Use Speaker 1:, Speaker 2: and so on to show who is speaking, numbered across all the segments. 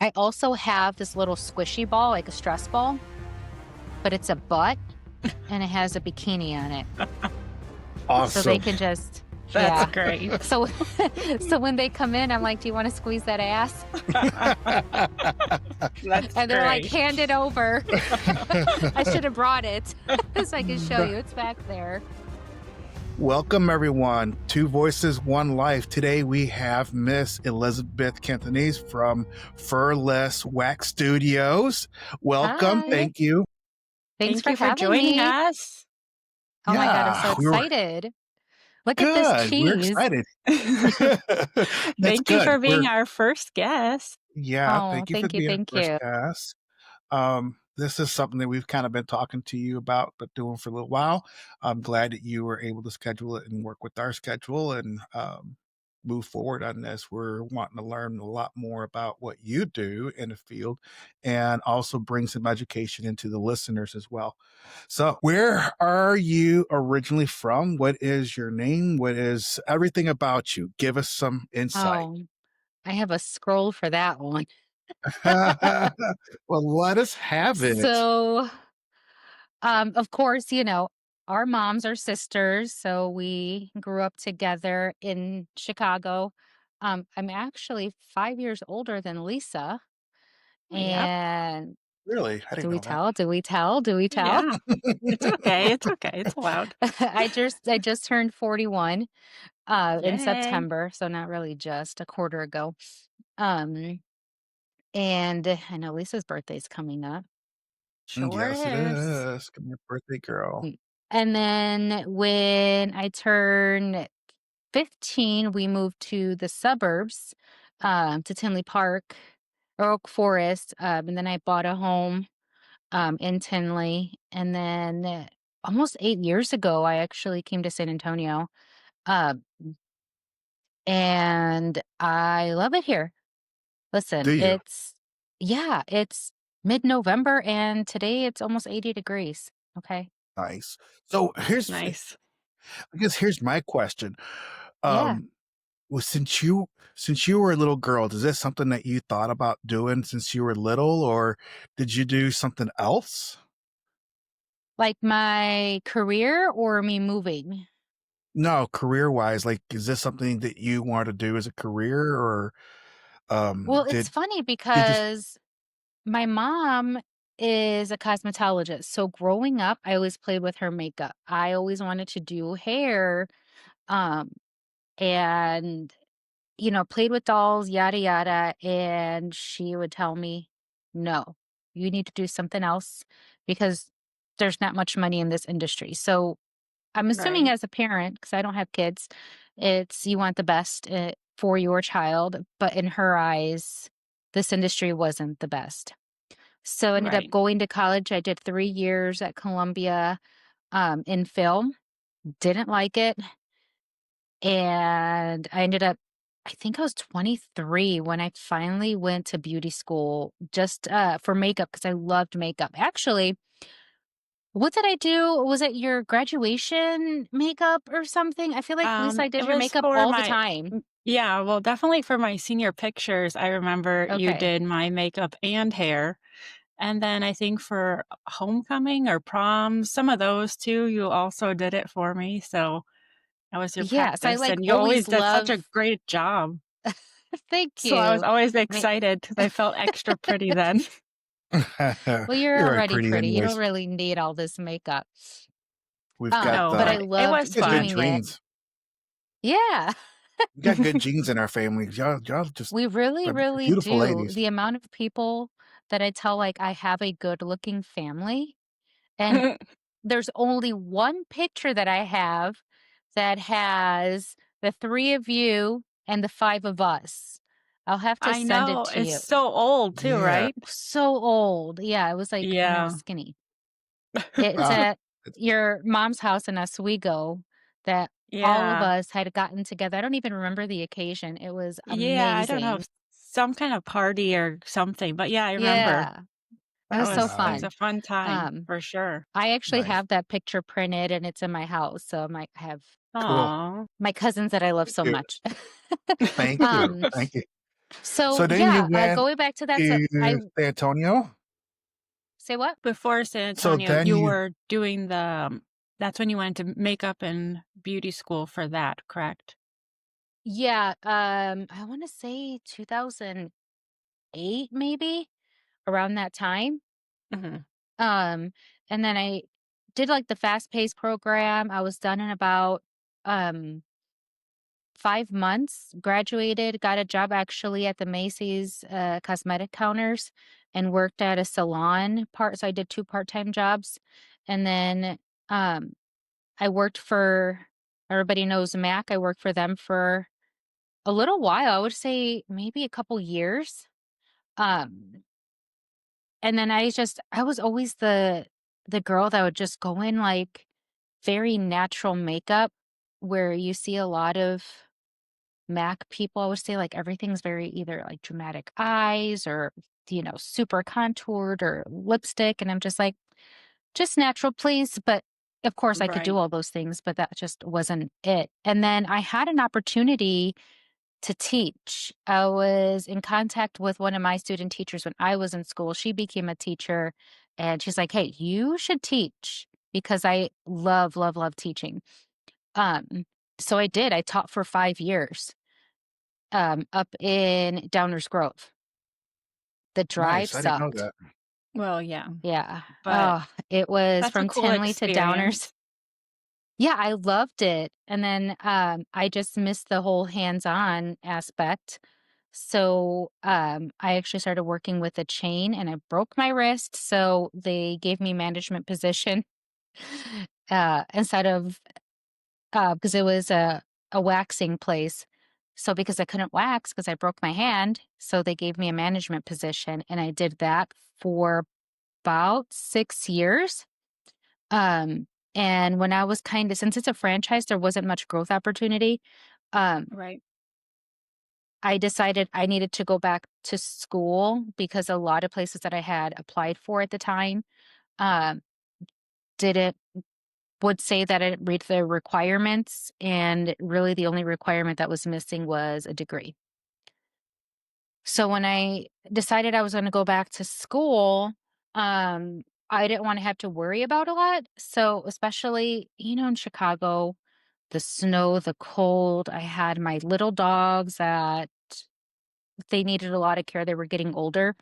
Speaker 1: I also have this little squishy ball, like a stress ball, but it's a butt and it has a bikini on it. So they
Speaker 2: Awesome.
Speaker 1: can just,
Speaker 3: That's
Speaker 1: yeah.
Speaker 3: great.
Speaker 1: So, so when they come in, I'm like, do you want to squeeze that ass?
Speaker 3: That's
Speaker 1: And they're like,
Speaker 3: great.
Speaker 1: hand it over. I should have brought it so I can show you. It's back there.
Speaker 2: Welcome, everyone. Two Voices, One Life. Today we have Miss Elizabeth Cantonese from Furliss Wax Studios. Welcome.
Speaker 1: Hi.
Speaker 2: Thank you.
Speaker 1: Thanks
Speaker 3: Thank
Speaker 1: for
Speaker 3: you for
Speaker 1: having
Speaker 3: joining
Speaker 1: me.
Speaker 3: us.
Speaker 1: Oh my God, I'm
Speaker 2: Yeah,
Speaker 1: so
Speaker 2: we were
Speaker 1: excited. Look at this
Speaker 2: good. We're
Speaker 1: cheese.
Speaker 2: excited. That's
Speaker 3: Thank you
Speaker 2: good.
Speaker 3: for being our first guest.
Speaker 1: Oh,
Speaker 2: Thank you for
Speaker 1: thank you.
Speaker 2: being our
Speaker 1: Thank
Speaker 2: first
Speaker 1: you.
Speaker 2: guest. This is something that we've kind of been talking to you about, but doing for a little while. I'm glad that you were able to schedule it and work with our schedule and move forward on this. We're wanting to learn a lot more about what you do in the field and also bring some education into the listeners as well. So, where are you originally from? What is your name? What is everything about you? Give us some insight.
Speaker 1: Oh, I have a scroll for that one.
Speaker 2: Well, let us have it.
Speaker 1: So, of course, our moms are sisters, so we grew up together in Chicago. I'm actually 5 years older than Lisa.
Speaker 3: Yep.
Speaker 1: And
Speaker 2: Really? I
Speaker 1: do
Speaker 2: didn't
Speaker 1: we
Speaker 2: know that.
Speaker 1: tell? Do we tell? Do we tell?
Speaker 3: Yeah. It's okay. It's okay. It's allowed.
Speaker 1: I just turned 41 in
Speaker 3: Yay.
Speaker 1: September, so not really just a quarter ago. Um, and I know Lisa's birthday's coming up.
Speaker 3: Sure
Speaker 2: Yes, it
Speaker 3: is.
Speaker 2: is. Give me a birthday girl.
Speaker 1: And then when I turned 15, we moved to the suburbs, to Tinley Park or Oak Forest. And then I bought a home in Tinley. And then almost 8 years ago, I actually came to San Antonio. Uh, and I love it here.
Speaker 2: Do
Speaker 1: Listen,
Speaker 2: you?
Speaker 1: it's mid-November and today it's almost 80 degrees. Okay.
Speaker 2: Nice. So
Speaker 3: Nice.
Speaker 2: I guess here's my question.
Speaker 1: Yeah.
Speaker 2: Um, well, since you were a little girl, is this something that you thought about doing since you were little, or did you do something else?
Speaker 1: Like my career or me moving?
Speaker 2: No, career wise, like, is this something that you want to do as a career, or
Speaker 1: Well, it's
Speaker 2: did
Speaker 1: funny
Speaker 2: you just?
Speaker 1: because my mom is a cosmetologist. So growing up, I always played with her makeup. I always wanted to do hair, um, and played with dolls, yada yada. And she would tell me, no, you need to do something else because there's not much money in this industry. So I'm assuming
Speaker 3: Right.
Speaker 1: as a parent, because I don't have kids, it's you want the best for your child. But in her eyes, this industry wasn't the best. So I ended up
Speaker 3: Right.
Speaker 1: going to college. I did 3 years at Columbia in film. Didn't like it. And I ended up, I think I was 23 when I finally went to beauty school just for makeup because I loved makeup. Actually, what did I do? Was it your graduation makeup or something? I feel like Lisa, I did
Speaker 3: It
Speaker 1: your
Speaker 3: was
Speaker 1: makeup
Speaker 3: for
Speaker 1: all the
Speaker 3: my
Speaker 1: time.
Speaker 3: yeah, well, definitely for my senior pictures. I remember you
Speaker 1: Okay.
Speaker 3: did my makeup and hair. And then I think for homecoming or prom, some of those too, you also did it for me. So that was your
Speaker 1: Yeah. So I
Speaker 3: practice.
Speaker 1: like
Speaker 3: And you always
Speaker 1: always
Speaker 3: did such a
Speaker 1: love,
Speaker 3: great job.
Speaker 1: thank
Speaker 3: So I was
Speaker 1: you.
Speaker 3: always
Speaker 1: I,
Speaker 3: excited because I felt extra pretty then.
Speaker 1: well, you're
Speaker 2: You're very
Speaker 1: already
Speaker 2: pretty,
Speaker 1: pretty. You don't
Speaker 2: anyways.
Speaker 1: really need all this makeup.
Speaker 2: We've got
Speaker 3: No,
Speaker 1: But I
Speaker 3: but it
Speaker 1: loved
Speaker 3: was
Speaker 2: we got good
Speaker 1: doing
Speaker 3: fun.
Speaker 1: it.
Speaker 2: genes.
Speaker 1: Yeah.
Speaker 2: We got good genes in our family. Y'all just
Speaker 1: We really,
Speaker 2: are
Speaker 1: really
Speaker 2: beautiful
Speaker 1: do.
Speaker 2: ladies.
Speaker 1: The amount of people that I tell, like, I have a good looking family, and there's only one picture that I have that has the three of you and the five of us. I'll have to
Speaker 3: I
Speaker 1: send it
Speaker 3: know.
Speaker 1: to
Speaker 3: It's
Speaker 1: you.
Speaker 3: so old too,
Speaker 2: Yeah.
Speaker 3: right?
Speaker 1: So old. Yeah, I was like, and I was
Speaker 3: Yeah.
Speaker 1: skinny. It's
Speaker 2: Ah,
Speaker 1: at
Speaker 2: it's
Speaker 1: your mom's house in Oswego that all of
Speaker 3: Yeah.
Speaker 1: us had gotten together. I don't even remember the occasion. It was
Speaker 3: Yeah. I don't know.
Speaker 1: amazing.
Speaker 3: Some kind of party or something. But yeah, I remember.
Speaker 1: Yeah, it
Speaker 3: That
Speaker 1: was so
Speaker 3: was that
Speaker 2: nice.
Speaker 3: was a
Speaker 1: fun.
Speaker 3: fun time
Speaker 1: Um,
Speaker 3: for sure.
Speaker 1: I actually
Speaker 2: Nice.
Speaker 1: have that picture printed and it's in my house. So I might have
Speaker 2: Cool.
Speaker 3: Aw.
Speaker 1: my cousins that I love
Speaker 2: Thank
Speaker 1: so
Speaker 2: you.
Speaker 1: much.
Speaker 2: Thank you.
Speaker 1: Um,
Speaker 2: Thank you.
Speaker 1: So,
Speaker 2: So then you
Speaker 1: yeah,
Speaker 2: went
Speaker 1: going back to that, so
Speaker 2: to
Speaker 1: I
Speaker 2: San Antonio?
Speaker 1: say what?
Speaker 3: Before San
Speaker 2: So
Speaker 3: Antonio,
Speaker 2: then
Speaker 3: you
Speaker 2: you
Speaker 3: were doing that's when you went to makeup and beauty school for that, correct?
Speaker 1: Yeah, I wanna say 2008 maybe, around that time.
Speaker 3: Mhm.
Speaker 1: Um, and then I did, like, the fast-paced program. I was done in about, um, 5 months, graduated, got a job actually at the Macy's, cosmetic counters and worked at a salon so I did 2 part-time jobs. And then, um, I worked for everybody knows MAC. I worked for them for a little while, I would say maybe a couple years. Um, and then I was always the girl that would just go in, like, very natural makeup where you see a lot of MAC people always say, like, everything's very either, like, dramatic eyes or, super contoured or lipstick, and I'm just like, "Just natural, please," but, of course, I could do
Speaker 3: Right.
Speaker 1: all those things, but that just wasn't it, and then I had an opportunity to teach. I was in contact with one of my student teachers when I was in school. She became a teacher, and she's like, "Hey, you should teach," because I love, love, love teaching. Um, so I did. I taught for 5 years, up in Downers Grove. The drive
Speaker 2: nice, I didn't know
Speaker 1: sucked.
Speaker 2: that.
Speaker 3: Well, yeah,
Speaker 1: Yeah.
Speaker 3: but
Speaker 1: Oh, it was
Speaker 3: that's a
Speaker 1: from
Speaker 3: cool
Speaker 1: Tinley to Downers.
Speaker 3: experience.
Speaker 1: Yeah, I loved it, and then, I just missed the whole hands-on aspect. So, I actually started working with a chain, and I broke my wrist, so they gave me management position, instead of, because it was a waxing place. So because I couldn't wax because I broke my hand, so they gave me a management position, and I did that for about 6 years. Um, and when I was kinda since it's a franchise, there wasn't much growth opportunity. Um,
Speaker 3: Right.
Speaker 1: I decided I needed to go back to school because a lot of places that I had applied for at the time, um, didn't would say that I didn't read the requirements, and really the only requirement that was missing was a degree. So when I decided I was gonna go back to school, I didn't wanna have to worry about a lot. So, especially, in Chicago, the snow, the cold, I had my little dogs that they needed a lot of care, they were getting older,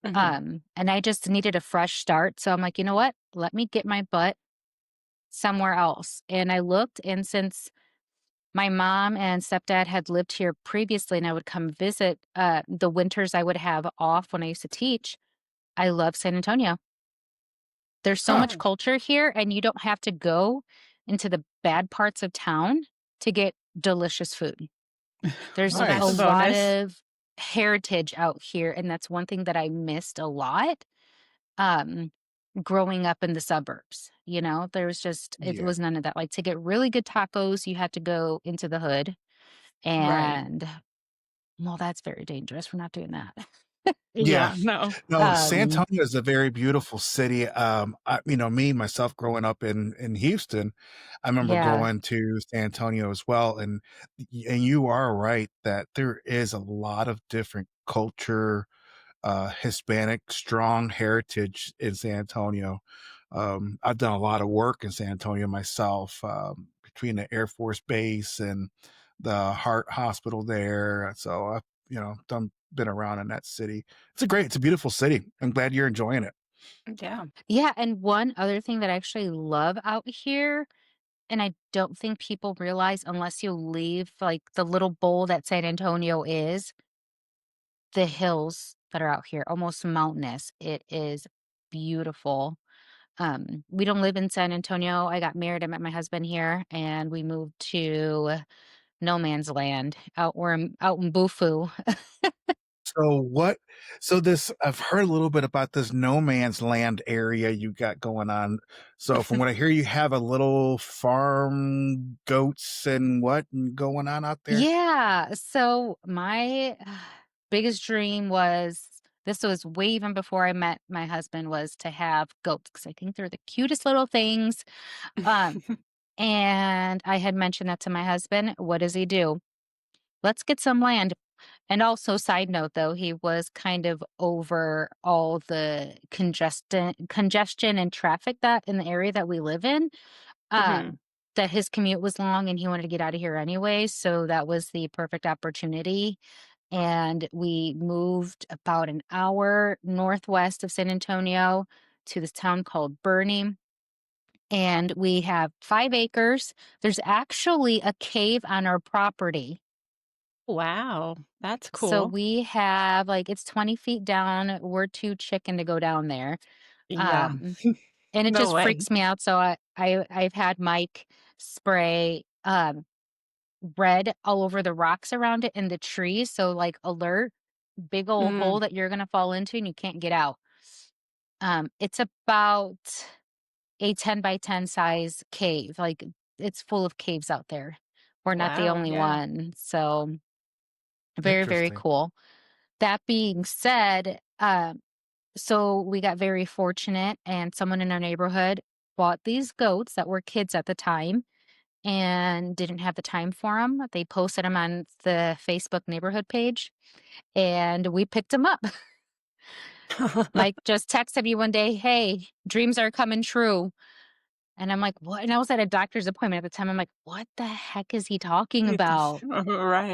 Speaker 3: Mhm.
Speaker 1: and I just needed a fresh start, so I'm like, "You know what? Let me get my butt somewhere else," and I looked, and since my mom and stepdad had lived here previously and I would come visit, the winters I would have off when I used to teach, I love San Antonio. There's so
Speaker 2: Huh,
Speaker 1: much
Speaker 3: Oh,
Speaker 1: culture here, and you don't have to go into the bad parts of town to get delicious food. There's
Speaker 3: well,
Speaker 1: a
Speaker 3: that's a
Speaker 2: nice.
Speaker 1: lot
Speaker 3: bonus.
Speaker 1: of heritage out here, and that's one thing that I missed a lot, um, growing up in the suburbs, it
Speaker 2: Yeah.
Speaker 1: was none of that. Like, to get really good tacos, you had to go into the hood,
Speaker 3: Right.
Speaker 1: and, well, that's very dangerous. We're not doing that.
Speaker 2: Yeah.
Speaker 3: Yeah, no.
Speaker 2: No, San
Speaker 1: Um,
Speaker 2: Antonio is a very beautiful city. Me, myself, growing up in Houston, I remember
Speaker 1: yeah.
Speaker 2: going to San Antonio as well, and you are right that there is a lot of different culture, Hispanic, strong heritage in San Antonio. I've done a lot of work in San Antonio myself, between the Air Force Base and the Heart Hospital there. So I've, been around in that city. It's a beautiful city. I'm glad you're enjoying it.
Speaker 3: Yeah.
Speaker 1: Yeah, and one other thing that I actually love out here, and I don't think people realize unless you leave, like, the little bowl that San Antonio is, the hills that are out here, almost mountainous. It is beautiful. We don't live in San Antonio. I got married, I met my husband here, and we moved to no man's land out in Bufu.
Speaker 2: So what so this I've heard a little bit about this no man's land area you got going on. So from what I hear, you have a little farm, goats and what going on out there?
Speaker 1: Yeah, so my biggest dream was this was way even before I met my husband, was to have goats because I think they're the cutest little things. Um, and I had mentioned that to my husband. What does he do? Let's get some land. And also, side note though, he was kind of over all the congestion and traffic that in the area that we live in.
Speaker 3: Mhm.
Speaker 1: Um, that his commute was long and he wanted to get out of here anyway, so that was the perfect opportunity. And we moved about an hour northwest of San Antonio to this town called Bernie. And we have 5 acres. There's actually a cave on our property.
Speaker 3: Wow, that's
Speaker 1: So
Speaker 3: cool.
Speaker 1: we have like it's 20 feet down. We're too chicken to go down there.
Speaker 3: Yeah.
Speaker 1: Um, and it
Speaker 3: No
Speaker 1: just
Speaker 3: way.
Speaker 1: freaks me out. So I've had Mike spray red all over the rocks around it and the trees. So like alert, big old hole
Speaker 3: Mm,
Speaker 1: that you're gonna fall into and you can't get out. It's about a 10 by 10 size cave. Like it's full of caves out there. We're not the
Speaker 3: wow,
Speaker 1: only
Speaker 3: yeah.
Speaker 1: one. So very, very
Speaker 2: Interesting.
Speaker 1: cool. That being said, so we got very fortunate and someone in our neighborhood bought these goats that were kids at the time and didn't have the time for them. They posted them on the Facebook neighborhood page and we picked them up. Mike just texted me one day, "Hey, dreams are coming true." And I'm like, "What?" And I was at a doctor's appointment at the time. I'm like, "What the heck is he talking about?"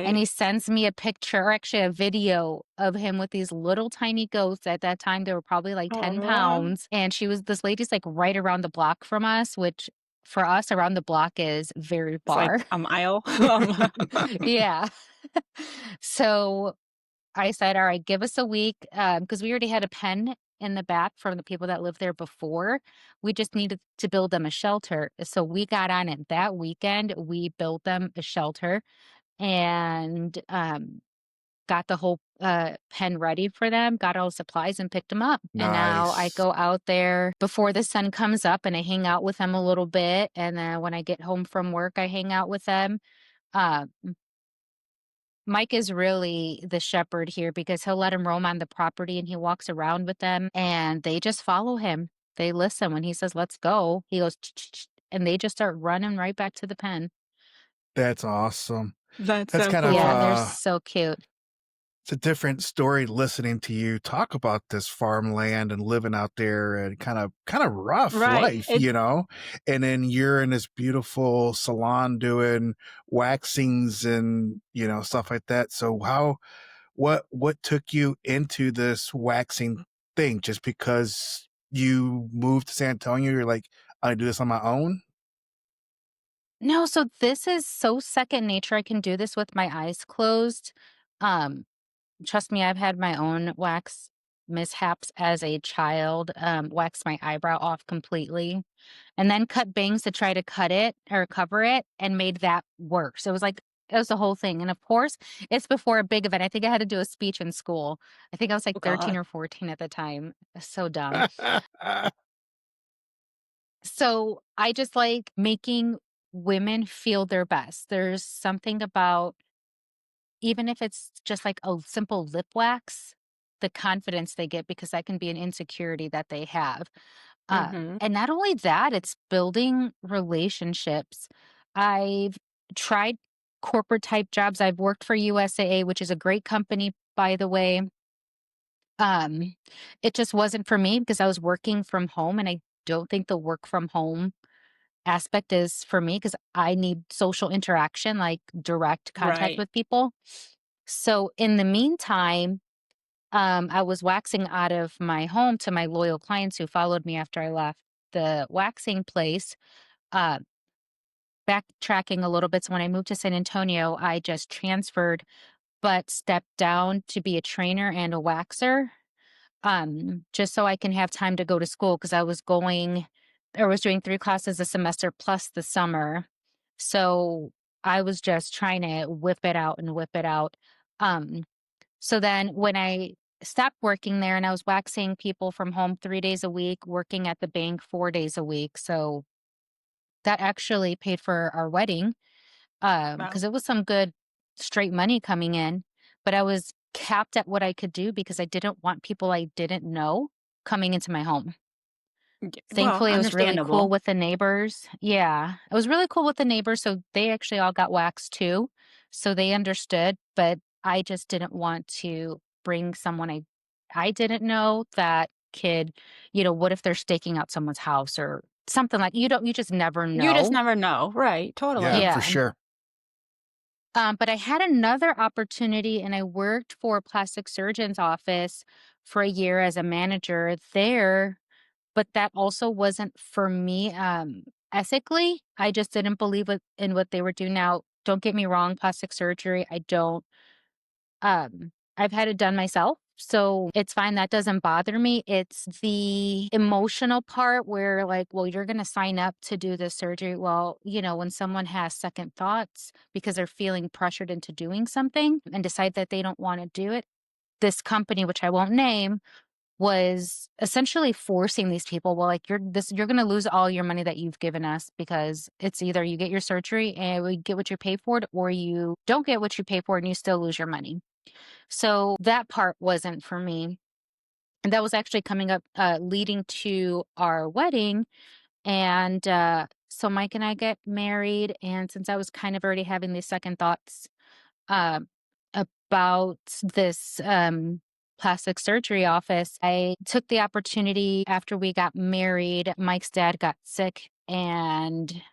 Speaker 1: And
Speaker 3: Right.
Speaker 1: he sends me a picture, or actually a video of him with these little tiny goats. At that time, they were probably like 10
Speaker 3: Aw,
Speaker 1: pounds. And this lady's like right around the block from us, which for us around the block is very
Speaker 3: it's like
Speaker 1: far.
Speaker 3: a mile.
Speaker 1: Yeah. So I said, "All right, give us a week," because we already had a pen in the back from the people that lived there before. We just needed to build them a shelter. So we got on it that weekend. We built them a shelter and got the whole pen ready for them, got all the supplies and picked them up. And now I
Speaker 2: Nice.
Speaker 1: go out there before the sun comes up and I hang out with them a little bit. And then when I get home from work, I hang out with them. Uh, Mike is really the shepherd here because he'll let them roam on the property and he walks around with them and they just follow him. They listen when he says, "Let's go." He goes, "Ch-ch-ch," and they just start running right back to the pen.
Speaker 2: That's awesome.
Speaker 3: That's
Speaker 2: That's
Speaker 3: so
Speaker 2: kind of
Speaker 1: Yeah,
Speaker 3: cool.
Speaker 1: they're so cute.
Speaker 2: it's a different story listening to you talk about this farmland and living out there and kind of rough
Speaker 3: Right.
Speaker 2: life,
Speaker 3: It
Speaker 2: and then you're in this beautiful salon doing waxings and stuff like that. So what took you into this waxing thing? Just because you moved to San Antonio, you're like, I do this on my own?
Speaker 1: No, so this is so second nature. I can do this with my eyes closed. Um, Trust me, I've had my own wax mishaps as a child. Waxed my eyebrow off completely and then cut bangs to try to cut it or cover it and made that worse. It was the whole thing. And of course, it's before a big event. I think I had to do a speech in school. I think I was like
Speaker 3: oh
Speaker 1: 13
Speaker 3: god.
Speaker 1: or 14 at the time. So dumb. So I just like making women feel their best. There's something about, even if it's just like a simple lip wax, the confidence they get because that can be an insecurity that they have.
Speaker 3: Mhm.
Speaker 1: And not only that, it's building relationships. I've tried corporate type jobs. I've worked for USAA, which is a great company, by the way. Um, it just wasn't for me because I was working from home, and I don't think the work from home aspect is for me because I need social interaction, like direct contact
Speaker 3: Right.
Speaker 1: with people. So in the meantime, I was waxing out of my home to my loyal clients who followed me after I left the waxing place. Uh, Backtracking a little bit, so when I moved to San Antonio, I just transferred, but stepped down to be a trainer and a waxer, just so I can have time to go to school because I was doing 3 classes a semester plus the summer. So I was just trying to whip it out and whip it out. Um, so then when I stopped working there and I was waxing people from home 3 days a week, working at the bank 4 days a week. So that actually paid for our wedding
Speaker 3: Wow.
Speaker 1: because it was some good straight money coming in. But I was capped at what I could do because I didn't want people I didn't know coming into my home.
Speaker 3: Well,
Speaker 1: Thankfully, it was really cool
Speaker 3: understandable.
Speaker 1: with the neighbors. Yeah, it was really cool with the neighbors. So they actually all got waxed too. So they understood. But I just didn't want to bring someone I didn't know that could, what if they're staking out someone's house or something like you just never
Speaker 3: You just
Speaker 1: know.
Speaker 3: never know. Right,
Speaker 2: Yeah,
Speaker 3: totally.
Speaker 2: for
Speaker 1: Yeah.
Speaker 2: sure.
Speaker 1: But I had another opportunity and I worked for a plastic surgeon's office for a year as a manager there, but that also wasn't for me ethically. I just didn't believe in what they were doing. Now, don't get me wrong, plastic surgery, I don't I've had it done myself, so it's fine, that doesn't bother me. It's the emotional part where, like, well, you're gonna sign up to do this surgery. Well, when someone has second thoughts because they're feeling pressured into doing something and decide that they don't wanna do it, this company, which I won't name, was essentially forcing these people, "Well, like, you're gonna lose all your money that you've given us because it's either you get your surgery and we get what you pay for it, or you don't get what you pay for and you still lose your money." So that part wasn't for me. And that was actually coming up, leading to our wedding. And so Mike and I get married. And since I was kind of already having these second thoughts um, about this plastic surgery office, I took the opportunity after we got married. Mike's dad got sick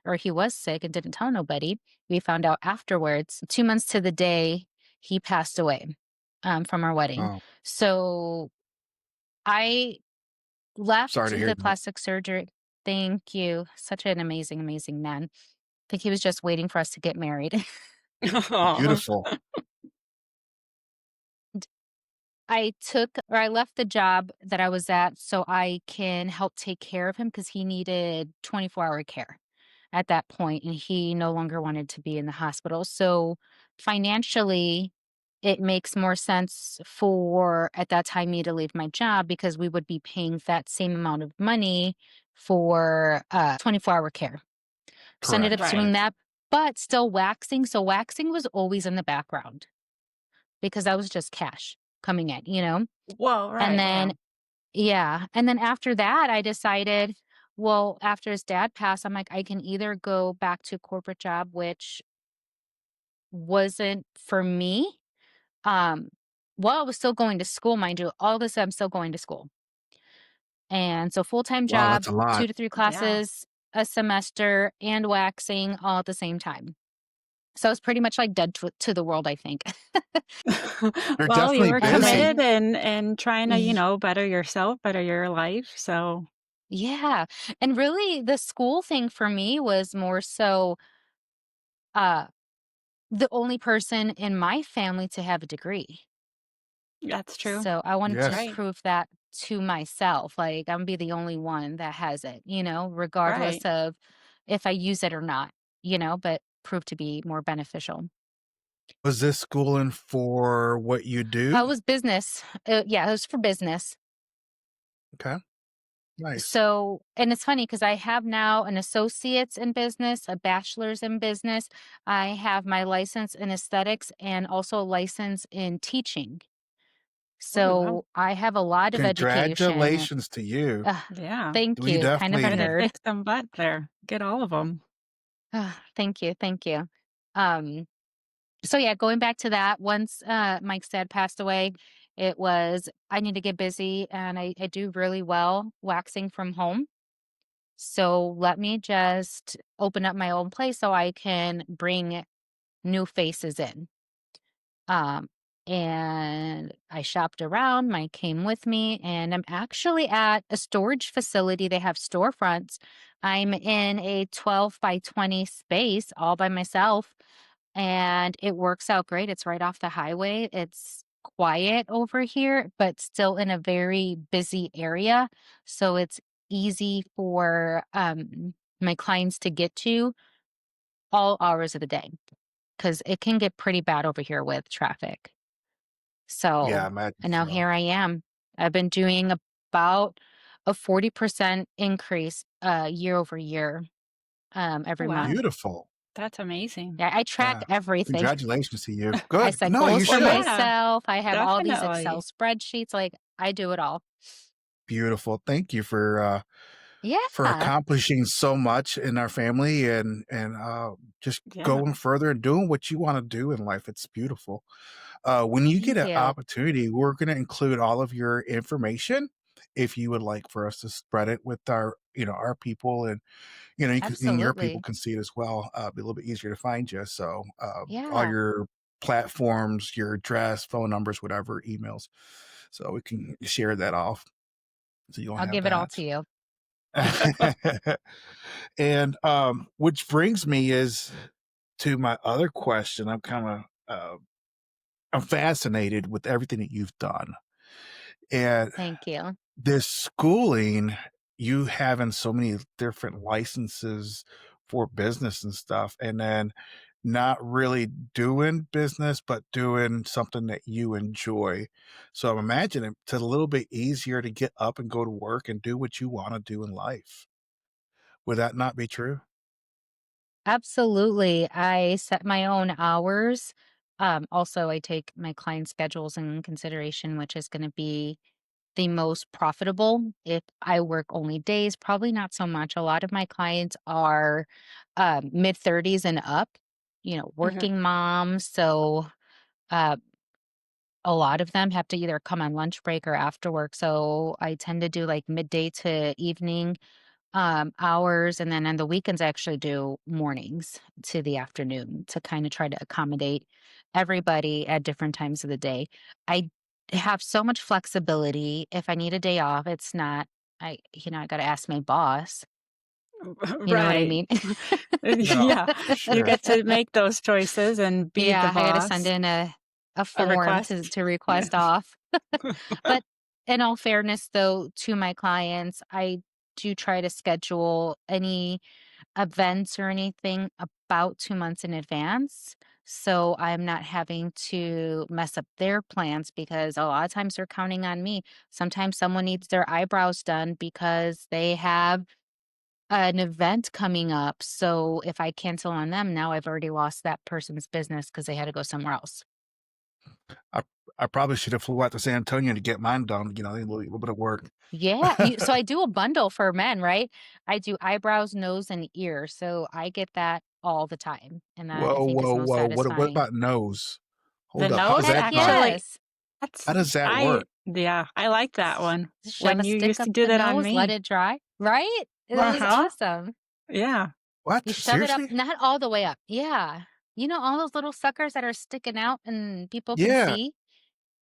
Speaker 1: or he was sick and didn't tell nobody. We found out afterwards, 2 months to the day, he passed away from our wedding.
Speaker 2: Oh,
Speaker 1: So I
Speaker 2: sorry
Speaker 1: left
Speaker 2: to hear
Speaker 1: the
Speaker 2: that.
Speaker 1: plastic surgery. Thank you. Such an amazing, amazing man. I think he was just waiting for us to get married.
Speaker 3: Aw.
Speaker 2: Beautiful.
Speaker 1: I left the job that I was at so I can help take care of him because he needed 24-hour care at that point, and he no longer wanted to be in the hospital. So financially, it makes more sense for at that time me to leave my job because we would be paying that same amount of money for 24-hour care. So I ended up
Speaker 2: Correct.
Speaker 1: doing
Speaker 3: Right.
Speaker 1: that, but still waxing. So waxing was always in the background because that was just cash coming in.
Speaker 3: Well,
Speaker 1: And
Speaker 3: right, yeah.
Speaker 1: then yeah, and then after that, I decided, well, after his dad passed, I'm like, I can either go back to a corporate job, which wasn't for me. Um, while I was still going to school, mind you, all this I'm still going to school. And so full-time
Speaker 2: Wow,
Speaker 1: job,
Speaker 2: that's a lot.
Speaker 1: 2 to 3
Speaker 3: Yeah.
Speaker 1: classes a semester and waxing all at the same time. So I was pretty much like dead to the world, I think.
Speaker 2: You're
Speaker 3: Well, you
Speaker 2: definitely
Speaker 3: were
Speaker 1: And
Speaker 2: busy.
Speaker 3: committed
Speaker 1: then
Speaker 3: and trying to,
Speaker 1: y
Speaker 3: better yourself, better your life, so
Speaker 1: yeah, and really the school thing for me was more so, uh the only person in my family to have a degree.
Speaker 3: that's true.
Speaker 1: So I wanted to
Speaker 2: Yes.
Speaker 3: Right,
Speaker 1: prove that to myself, like, I'm gonna be the only one that has it, regardless
Speaker 3: right.
Speaker 1: of if I use it or not, but prove to be more beneficial.
Speaker 2: Was this schooling for what you do?
Speaker 1: It was business. Yeah, it was for business.
Speaker 2: Okay, nice.
Speaker 1: So and it's funny because I have now an associate's in business, a bachelor's in business. I have my license in aesthetics and also a license in teaching.
Speaker 3: Oh, wow.
Speaker 1: So I have a lot of education.
Speaker 2: Congratulations to you.
Speaker 1: Ugh,
Speaker 3: Yeah.
Speaker 1: thank
Speaker 2: We
Speaker 1: you, kind of a
Speaker 3: Trying
Speaker 2: definitely
Speaker 3: to
Speaker 1: nerd.
Speaker 3: kick some butt there. Get all of them.
Speaker 1: Thank you, thank you. Um, so yeah, going back to that, once, Mike's dad passed away, it was, I need to get busy, and I do really well waxing from home. So let me just open up my own place so I can bring new faces in. Um, and I shopped around, Mike came with me, and I'm actually at a storage facility. They have storefronts. I'm in a 12 by 20 space all by myself, and it works out great. It's right off the highway. It's quiet over here, but still in a very busy area. So it's easy for my clients to get to all hours of the day because it can get pretty bad over here with traffic.
Speaker 2: yeah, I
Speaker 1: So,
Speaker 2: imagine
Speaker 1: and now
Speaker 2: so.
Speaker 1: here I am. I've been doing about a 40% increase, year over year,
Speaker 3: Oh,
Speaker 1: every month.
Speaker 3: wow.
Speaker 2: Beautiful.
Speaker 3: That's amazing.
Speaker 1: Yeah, I track
Speaker 2: Yeah.
Speaker 1: everything.
Speaker 2: Congratulations to you.
Speaker 1: I
Speaker 2: Good.
Speaker 1: set
Speaker 2: No, you
Speaker 1: goals for
Speaker 3: Well,
Speaker 2: should.
Speaker 3: yeah,
Speaker 1: myself. I have all these Excel
Speaker 3: definitely.
Speaker 1: spreadsheets, like, I do it all.
Speaker 2: Beautiful. Thank you for
Speaker 1: Yeah.
Speaker 2: accomplishing so much in our family and just
Speaker 3: Yeah.
Speaker 2: going further and doing what you wanna do in life. It's beautiful. When you get
Speaker 1: Thank
Speaker 2: an
Speaker 1: you.
Speaker 2: opportunity, we're gonna include all of your information if you would like for us to spread it with our, our people, and, you can, and your people
Speaker 1: Absolutely.
Speaker 2: can see it as well. Be a little bit easier to find you. So, all
Speaker 1: Yeah,
Speaker 2: your platforms, your address, phone numbers, whatever, emails, so we can share that off so you'll
Speaker 1: I'll
Speaker 2: have
Speaker 1: give it all
Speaker 2: that.
Speaker 1: to you.
Speaker 2: And which brings me is to my other question. I'm fascinated with everything that you've done. And
Speaker 1: Thank you.
Speaker 2: this schooling, you having so many different licenses for business and stuff, and then not really doing business, but doing something that you enjoy. So I'm imagining it's a little bit easier to get up and go to work and do what you want to do in life. Would that not be true?
Speaker 1: Absolutely. I set my own hours. Also, I take my client schedules in consideration, which is going to be the most profitable. If I work only days, probably not so much. A lot of my clients are mid 30s and up,
Speaker 3: Mhm.
Speaker 1: working moms. So uh, a lot of them have to either come on lunch break or after work. So I tend to do like midday to evening hours, and then on the weekends, I actually do mornings to the afternoon to kind of try to accommodate everybody at different times of the day. I have so much flexibility. If I need a day off, it's not, I got to ask my boss. You know what I
Speaker 3: Right.
Speaker 1: mean?
Speaker 2: No,
Speaker 3: Yeah.
Speaker 2: for
Speaker 3: You
Speaker 2: sure.
Speaker 3: get to make those choices and be the
Speaker 1: Yeah, I got to send
Speaker 3: boss.
Speaker 1: in a
Speaker 3: A
Speaker 1: form
Speaker 3: request.
Speaker 1: to
Speaker 3: Yeah.
Speaker 1: request off. But in all fairness, though, to my clients, I do try to schedule any events or anything about 2 months in advance, so I'm not having to mess up their plans because a lot of times they're counting on me. Sometimes someone needs their eyebrows done because they have an event coming up, so if I cancel on them, now I've already lost that person's business because they had to go somewhere else.
Speaker 2: I I probably should have flew out to San Antonio to get mine done, a little bit of work.
Speaker 1: Yeah, so I do a bundle for men, right? I do eyebrows, nose, and ear, so I get that all the time, and that I
Speaker 2: Whoa,
Speaker 1: think is
Speaker 2: whoa,
Speaker 1: most
Speaker 2: whoa. What
Speaker 1: satisfying.
Speaker 2: about nose?
Speaker 3: The
Speaker 2: Hold up. How does
Speaker 3: nose
Speaker 1: Heck
Speaker 2: that not
Speaker 3: actually
Speaker 1: yes.
Speaker 2: how
Speaker 3: that's
Speaker 2: does that
Speaker 3: I
Speaker 2: work?
Speaker 3: yeah, I like that one.
Speaker 1: Shove
Speaker 3: When
Speaker 1: a
Speaker 3: you
Speaker 1: stick
Speaker 3: used
Speaker 1: up
Speaker 3: to do
Speaker 1: the
Speaker 3: that on
Speaker 1: nose, let
Speaker 3: me.
Speaker 1: it dry, right? It was
Speaker 3: Uh-huh.
Speaker 1: awesome.
Speaker 3: Yeah.
Speaker 1: You
Speaker 2: What?
Speaker 1: shove it up,
Speaker 2: Seriously?
Speaker 1: not all the way up. Yeah. You know all those little suckers that are sticking out and people can
Speaker 2: Yeah.
Speaker 1: see?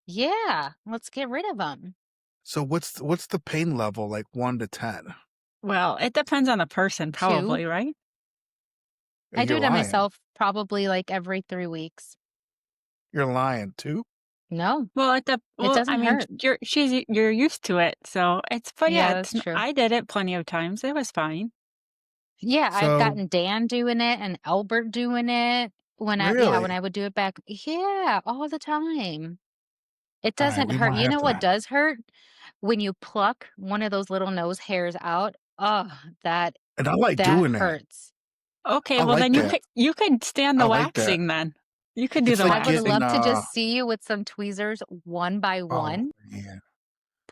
Speaker 1: Yeah, let's get rid of them.
Speaker 2: So what's the pain level, like 1 to 10?
Speaker 3: Well, it depends on the person
Speaker 1: 2.
Speaker 3: probably, right?
Speaker 1: I do
Speaker 2: You're
Speaker 1: it on
Speaker 2: lying.
Speaker 1: myself probably, like, every 3 weeks.
Speaker 2: You're lying too?
Speaker 1: No, it
Speaker 3: Well, I
Speaker 1: doesn't
Speaker 3: mean,
Speaker 1: hurt.
Speaker 3: you're used to it, so it's but yeah,
Speaker 1: Yeah,
Speaker 3: it's
Speaker 1: that's true.
Speaker 3: I did it plenty of times. It was fine.
Speaker 1: Yeah, I've
Speaker 2: So
Speaker 1: gotten Dan doing it and Albert doing it when
Speaker 2: really?
Speaker 1: I would do it back, yeah, all the time. It
Speaker 2: Alright,
Speaker 1: doesn't
Speaker 2: we
Speaker 1: hurt.
Speaker 2: might
Speaker 1: You
Speaker 2: have
Speaker 1: know what
Speaker 2: to.
Speaker 1: does hurt? When you pluck one of those little nose hairs out. Oh,
Speaker 2: And I like
Speaker 1: that
Speaker 2: doing that.
Speaker 1: hurts.
Speaker 3: Okay,
Speaker 2: I
Speaker 3: well,
Speaker 2: like
Speaker 3: then
Speaker 2: that.
Speaker 3: you could stand
Speaker 2: I
Speaker 3: the
Speaker 2: like that.
Speaker 3: waxing then. You could do
Speaker 2: It's
Speaker 3: the
Speaker 1: I
Speaker 2: like
Speaker 1: would
Speaker 2: getting,
Speaker 3: waxing.
Speaker 1: love to just see you with some tweezers one by
Speaker 2: oh,
Speaker 1: one,
Speaker 2: man,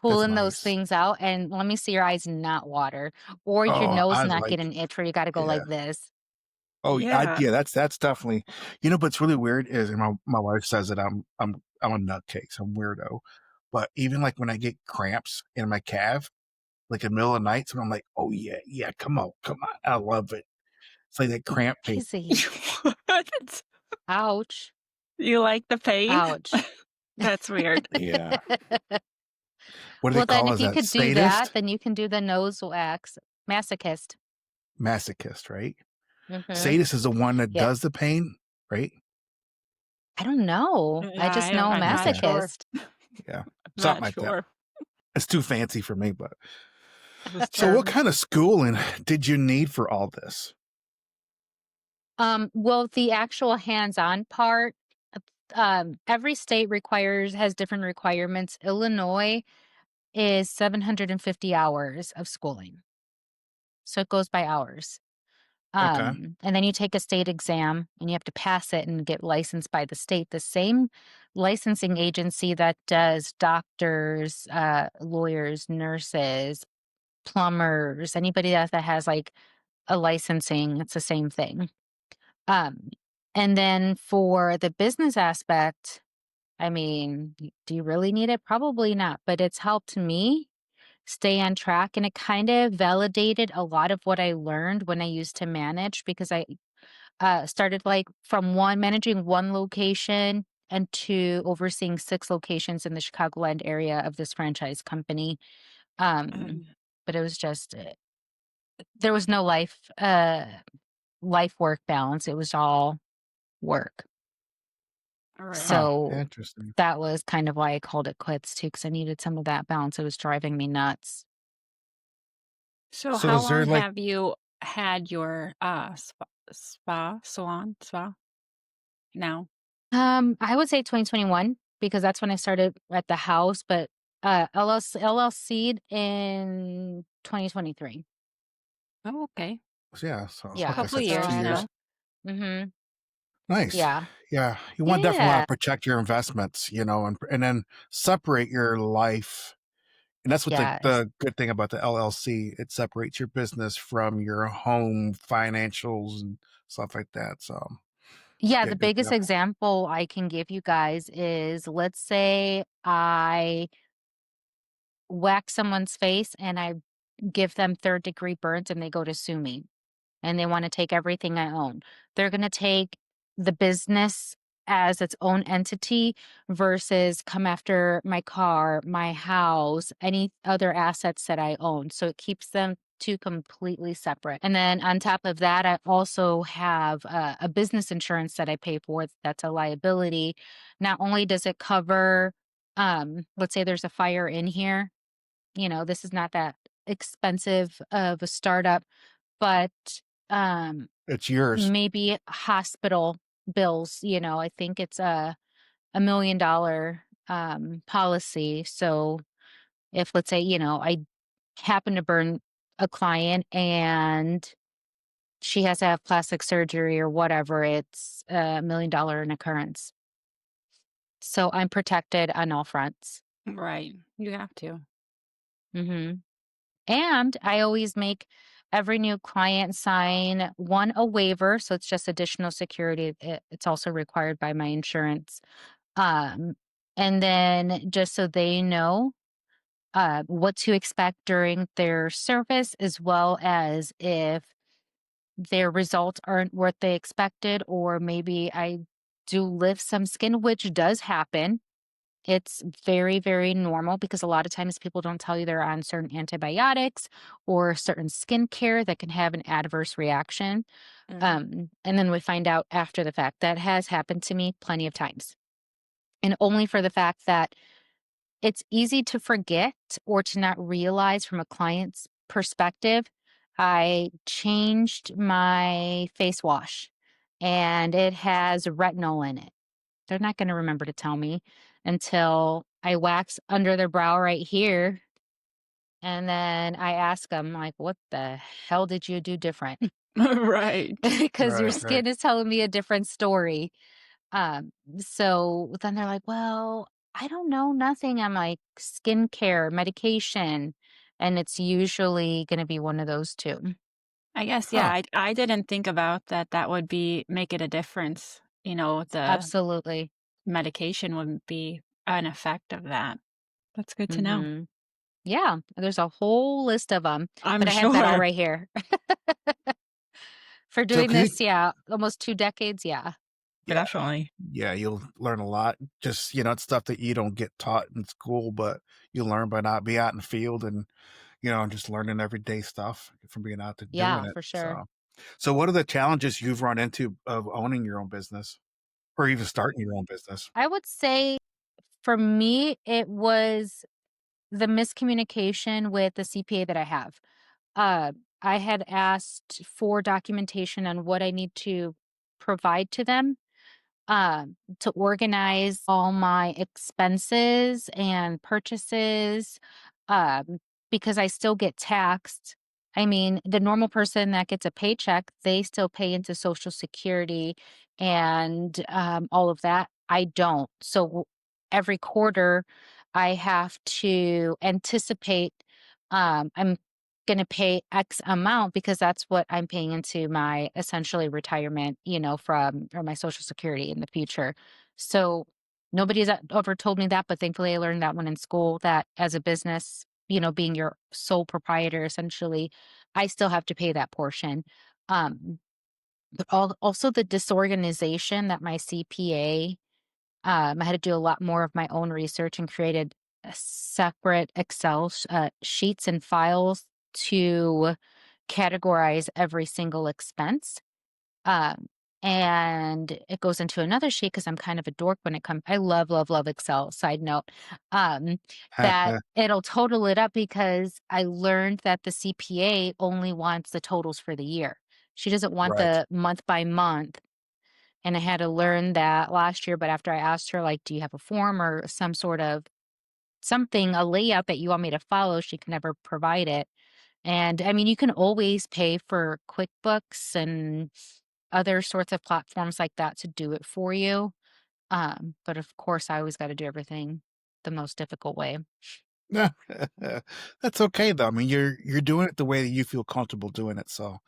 Speaker 2: that's
Speaker 1: pulling those
Speaker 2: nice.
Speaker 1: things out, and let me see your eyes not water or your
Speaker 2: Oh,
Speaker 1: nose
Speaker 2: I
Speaker 1: not
Speaker 2: like
Speaker 1: get an itch where you gotta go
Speaker 2: yeah.
Speaker 1: like this.
Speaker 2: Oh,
Speaker 3: Yeah.
Speaker 2: yeah, that's definitely, what's really weird is, and my wife says that I'm a nutcase, I'm weirdo, but even, like, when I get cramps in my calf, like, in the middle of the night, so I'm like, "Oh, yeah, yeah, come on, I love it." It's like that cramp pain.
Speaker 1: Crazy.
Speaker 3: What?
Speaker 1: Ouch.
Speaker 3: You like the pain?
Speaker 1: Ouch.
Speaker 3: That's weird.
Speaker 2: Yeah. What do they
Speaker 1: Well, then
Speaker 2: call
Speaker 1: if
Speaker 2: us
Speaker 1: you
Speaker 2: that?
Speaker 1: could do that,
Speaker 2: Sadist?
Speaker 1: then you can do the nose wax. Masochist.
Speaker 2: Masochist, right?
Speaker 1: Mhm.
Speaker 2: Sadist is the one that
Speaker 1: Yeah.
Speaker 2: does the pain, right?
Speaker 1: I don't know. I
Speaker 3: Yeah,
Speaker 1: just know
Speaker 3: I'm not
Speaker 2: Okay,
Speaker 3: sure.
Speaker 1: masochist.
Speaker 2: yeah,
Speaker 3: I'm
Speaker 2: something
Speaker 3: not
Speaker 2: like that.
Speaker 3: sure.
Speaker 2: It's too fancy for me, but
Speaker 3: Those
Speaker 2: so what
Speaker 3: terms.
Speaker 2: kinda schooling did you need for all this?
Speaker 1: Well, the actual hands-on part, uh, every state has different requirements. Illinois is 750 hours of schooling, so it goes by hours.
Speaker 2: Okay,
Speaker 1: And then you take a state exam and you have to pass it and get licensed by the state. The same licensing agency that does doctors, lawyers, nurses, plumbers, anybody that has like a licensing, it's the same thing. Um, and then for the business aspect, I mean, do you really need it? Probably not, but it's helped me stay on track, and it kind of validated a lot of what I learned when I used to manage because I started like from one managing one location and to overseeing 6 locations in the Chicagoland area of this franchise company. Um,
Speaker 3: Um,
Speaker 1: but it was just there was no life work balance. It was all work.
Speaker 3: all right.
Speaker 2: Huh,
Speaker 1: So
Speaker 2: interesting.
Speaker 1: that was kind of why I called it quits too, because I needed some of that balance. It was driving me nuts.
Speaker 3: So
Speaker 2: So
Speaker 3: how
Speaker 2: is there,
Speaker 3: long
Speaker 2: like
Speaker 3: have you had your, spa now?
Speaker 1: I would say 2021 because that's when I started at the house, but LLC'd in 2023.
Speaker 3: Oh, okay.
Speaker 2: yeah, so like I
Speaker 1: Yeah.
Speaker 3: Couple of
Speaker 2: said, it's 2
Speaker 3: years
Speaker 1: So,
Speaker 3: now.
Speaker 2: years.
Speaker 1: mhm.
Speaker 2: Nice.
Speaker 1: Yeah.
Speaker 2: Yeah, you want definitely wanna
Speaker 1: Yeah.
Speaker 2: protect your investments, and then separate your life, and that's what
Speaker 1: Yes.
Speaker 2: the good thing about the LLC, it separates your business from your home financials and stuff like that, so,
Speaker 1: Yeah,
Speaker 2: yeah,
Speaker 1: the
Speaker 2: good
Speaker 1: biggest
Speaker 2: job.
Speaker 1: example I can give you guys is let's say I whack someone's face and I give them third degree burns and they go to sue me and they want to take everything I own. They're going to take the business as its own entity versus come after my car, my house, any other assets that I own. So it keeps them two completely separate. And then on top of that, I also have a business insurance that I pay for that's a liability. Not only does it cover, let's say there's a fire in here, this is not that expensive of a startup, but um
Speaker 2: It's yours.
Speaker 1: maybe hospital bills, I think it's a $1 million policy. So if let's say, I happen to burn a client and she has to have plastic surgery or whatever, it's a $1 million an occurrence. So I'm protected on all fronts.
Speaker 3: Right. You have to.
Speaker 1: hmm And I always make every new client sign one, a waiver. So it's just additional security. It's also required by my insurance. Um, and then just so they know what to expect during their service, as well as if their results aren't what they expected, or maybe I do lift some skin, which does happen. It's very, very normal because a lot of times people don't tell you they're on certain antibiotics or certain skincare that can have an adverse reaction.
Speaker 3: Mhm.
Speaker 1: And then we find out after the fact. That has happened to me plenty of times. And only for the fact that it's easy to forget or to not realize from a client's perspective. I changed my face wash and it has retinol in it. They're not gonna remember to tell me until I wax under their brow right here, and then I ask them like, "What the hell did you do different?"
Speaker 3: Right.
Speaker 1: Because your
Speaker 2: Right, right.
Speaker 1: skin is telling me a different story. So then they're like, "Well, I don't know, nothing." I'm like, "Skincare, medication," and it's usually gonna be one of those 2.
Speaker 3: I guess, yeah,
Speaker 2: Huh.
Speaker 3: I didn't think about that that would be make it a difference. The
Speaker 1: Absolutely.
Speaker 3: medication would be an effect of that. That's good to know.
Speaker 1: Mhm. Yeah, there's a whole list of them,
Speaker 3: I'm
Speaker 1: but I have that all
Speaker 3: sure.
Speaker 1: right here. For
Speaker 2: So
Speaker 1: doing
Speaker 2: could you
Speaker 1: this, yeah, almost 2 decades, yeah.
Speaker 2: yeah,
Speaker 3: Definitely.
Speaker 2: yeah, you'll learn a lot. Just, it's stuff that you don't get taught in school, but you learn by not be out in the field and, just learning everyday stuff from being out there doing
Speaker 1: Yeah,
Speaker 2: it,
Speaker 1: for sure.
Speaker 2: so what are the challenges you've run into of owning your own business or even starting your own business?
Speaker 1: I would say for me, it was the miscommunication with the CPA that I have. Uh, I had asked for documentation on what I need to provide to them, to organize all my expenses and purchases, because I still get taxed. I mean, the normal person that gets a paycheck, they still pay into Social Security and all of that. I don't. So every quarter, I have to anticipate. I'm going to pay X amount because that's what I'm paying into my essentially retirement, from or my social security in the future. So Nobody's ever told me that, but thankfully I learned that one in school that as a business, being your sole proprietor, essentially, I still have to pay that portion. Um, but also the disorganization that my CPA, I had to do a lot more of my own research and created a separate Excel sheets and files to categorize every single expense. Um, and it goes into another sheet because I'm kind of a dork when it comes. I love, love, love Excel. Side note, um, that it'll total it up because I learned that the CPA only wants the totals for the year. She doesn't want
Speaker 2: Right.
Speaker 1: the month by month. And I had to learn that last year. But after I asked her, like, do you have a form or some sort of something, a layout that you want me to follow? She can never provide it. And I mean, you can always pay for QuickBooks and other sorts of platforms like that to do it for you. But of course, I always got to do everything the most difficult way.
Speaker 2: That's okay though. I mean, you're doing it the way that you feel comfortable doing it, so,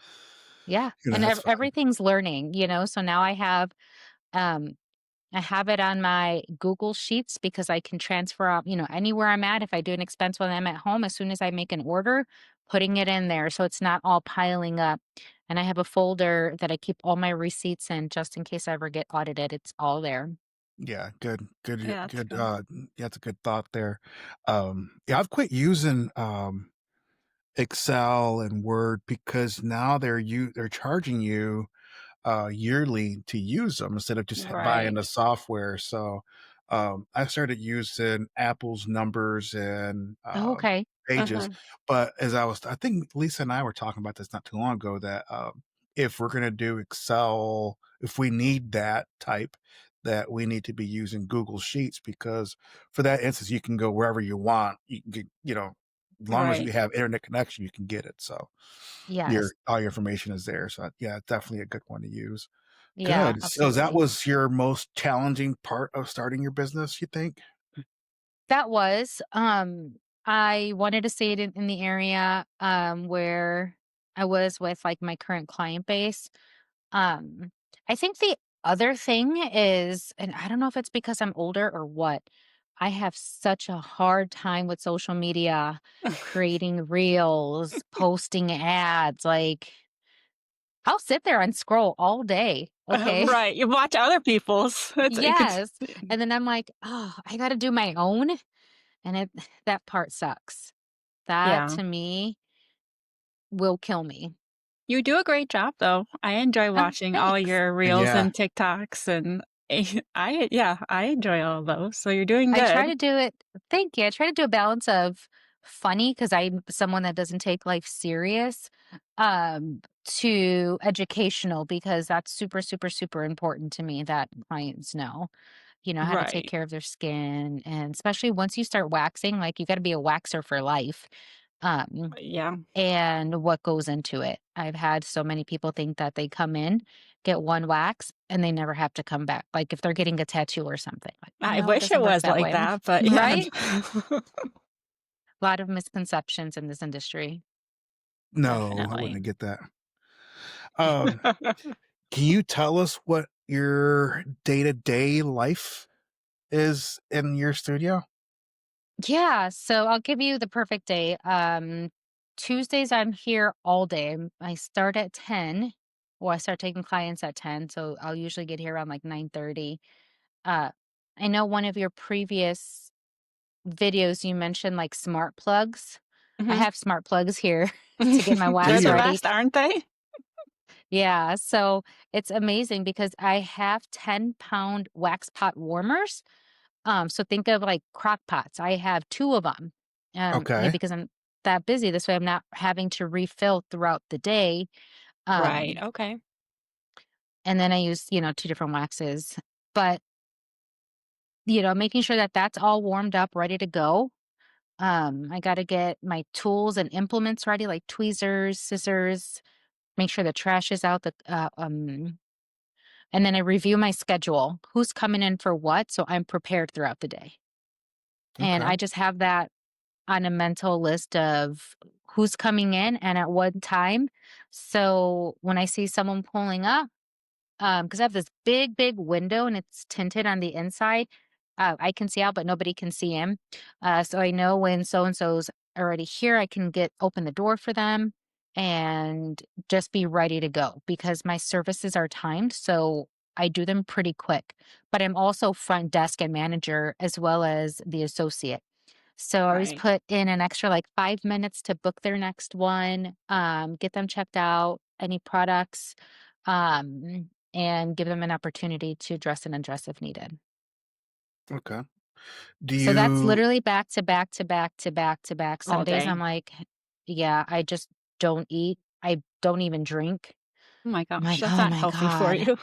Speaker 1: Yeah. And
Speaker 2: that's fine.
Speaker 1: everything's learning, so now um, I have it on my Google Sheets because I can transfer out, anywhere I'm at. If I do an expense when I'm at home, as soon as I make an order, putting it in there so it's not all piling up. And I have a folder that I keep all my receipts in just in case I ever get audited. It's all there.
Speaker 2: Yeah, good, good,
Speaker 3: Yeah, that's
Speaker 2: good,
Speaker 3: good.
Speaker 2: yeah, that's a good thought there. Yeah, I've quit using, Excel and Word because now they're charging you yearly to use them instead of just buying
Speaker 3: Right.
Speaker 2: the software. So I started using Apple's numbers and
Speaker 1: Oh, okay.
Speaker 2: pages.
Speaker 3: Uh-huh.
Speaker 2: But I think Lisa and I were talking about this not too long ago that if we're going to do Excel, if we need that type, that we need to be using Google Sheets because for that instance, you can go wherever you want. You can get, as long as you
Speaker 3: Right.
Speaker 2: have internet connection, you can get it. So
Speaker 1: Yes.
Speaker 2: all your information is there. So yeah, definitely a good one to use.
Speaker 1: Yeah,
Speaker 2: Good. So that
Speaker 1: absolutely.
Speaker 2: was your most challenging part of starting your business, you think?
Speaker 1: That was, I wanted to stay in the area, where I was with like my current client base. Um, I think the other thing is, and I don't know if it's because I'm older or what, I have such a hard time with social media, creating reels, posting ads. Like, I'll sit there and scroll all day. Okay.
Speaker 3: Right. You watch other people's. It's you could
Speaker 1: Yes. And then I'm like, oh, I got to do my own. And that part sucks. That
Speaker 3: yeah.
Speaker 1: to me will kill me.
Speaker 3: You do a great job, though. I enjoy
Speaker 1: Oh,
Speaker 3: watching all
Speaker 1: thanks.
Speaker 3: your reels
Speaker 2: Yeah.
Speaker 3: and TikToks, and I enjoy all those, so you're doing
Speaker 1: I try
Speaker 3: good.
Speaker 1: to do it Thank you. I try to do a balance of funny because 'cause I'm someone that doesn't take life serious, to educational because that's super, super, super important to me that clients know, how to take
Speaker 3: Right.
Speaker 1: care of their skin, and especially once you start waxing, like, you gotta be a waxer for life, um,
Speaker 3: Yeah.
Speaker 1: and what goes into it. I've had so many people think that they come in, get one wax, and they never have to come back, like, if they're getting a tattoo or something, like,
Speaker 3: I
Speaker 1: no, it
Speaker 3: wish it
Speaker 1: doesn't work
Speaker 3: was
Speaker 1: that
Speaker 3: like
Speaker 1: way.
Speaker 3: that, but yeah.
Speaker 1: Right? A lot of misconceptions in this industry.
Speaker 2: No, I
Speaker 3: Definitely.
Speaker 2: wouldn't get that. Um, can you tell us what your day-to-day life is in your studio?
Speaker 1: Yeah, so I'll give you the perfect day. Tuesdays I'm here all day. I start at 10. Well, I start taking clients at 10, so I'll usually get here around like 9:30. Uh I know one of your previous videos you mentioned like smart plugs. I
Speaker 3: Mhm.
Speaker 1: have smart plugs here to get my
Speaker 2: Do
Speaker 3: They're
Speaker 1: wax
Speaker 3: the
Speaker 2: you?
Speaker 1: ready.
Speaker 3: best, aren't they?
Speaker 1: Yeah, so it's amazing because I have 10-pound wax pot warmers. So think of like crock pots. I have 2 of them.
Speaker 2: Okay.
Speaker 1: Because I'm that busy. This way I'm not having to refill throughout the day.
Speaker 3: Right,
Speaker 1: Um,
Speaker 3: okay.
Speaker 1: and then I use, 2 different waxes. But, making sure that that's all warmed up, ready to go. I got to get my tools and implements ready, like tweezers, scissors, make sure the trash is out, and then I review my schedule, who's coming in for what, so I'm prepared throughout the day. And
Speaker 2: Okay.
Speaker 1: I just have that on a mental list of who's coming in and at what time. So when I see someone pulling up, because I have this big, big window and it's tinted on the inside, I can see out, but nobody can see in. So I know when so and so's already here, I can get open the door for them and just be ready to go because my services are timed. So I do them pretty quick. But I'm also front desk and manager as well as the associate. So I always
Speaker 3: Right.
Speaker 1: put in an extra like 5 minutes to book their next one, get them checked out, any products, and give them an opportunity to dress and undress if needed.
Speaker 2: Okay. Do
Speaker 1: So that's
Speaker 2: you
Speaker 1: literally back to back to back to back to back. Some
Speaker 3: All
Speaker 1: days I'm
Speaker 3: day.
Speaker 1: like, yeah, I just don't eat. I don't even drink.
Speaker 3: Oh my
Speaker 1: I'm
Speaker 3: gosh,
Speaker 1: like,
Speaker 3: that's
Speaker 1: oh
Speaker 3: not
Speaker 1: my
Speaker 3: healthy for
Speaker 1: God,
Speaker 3: you.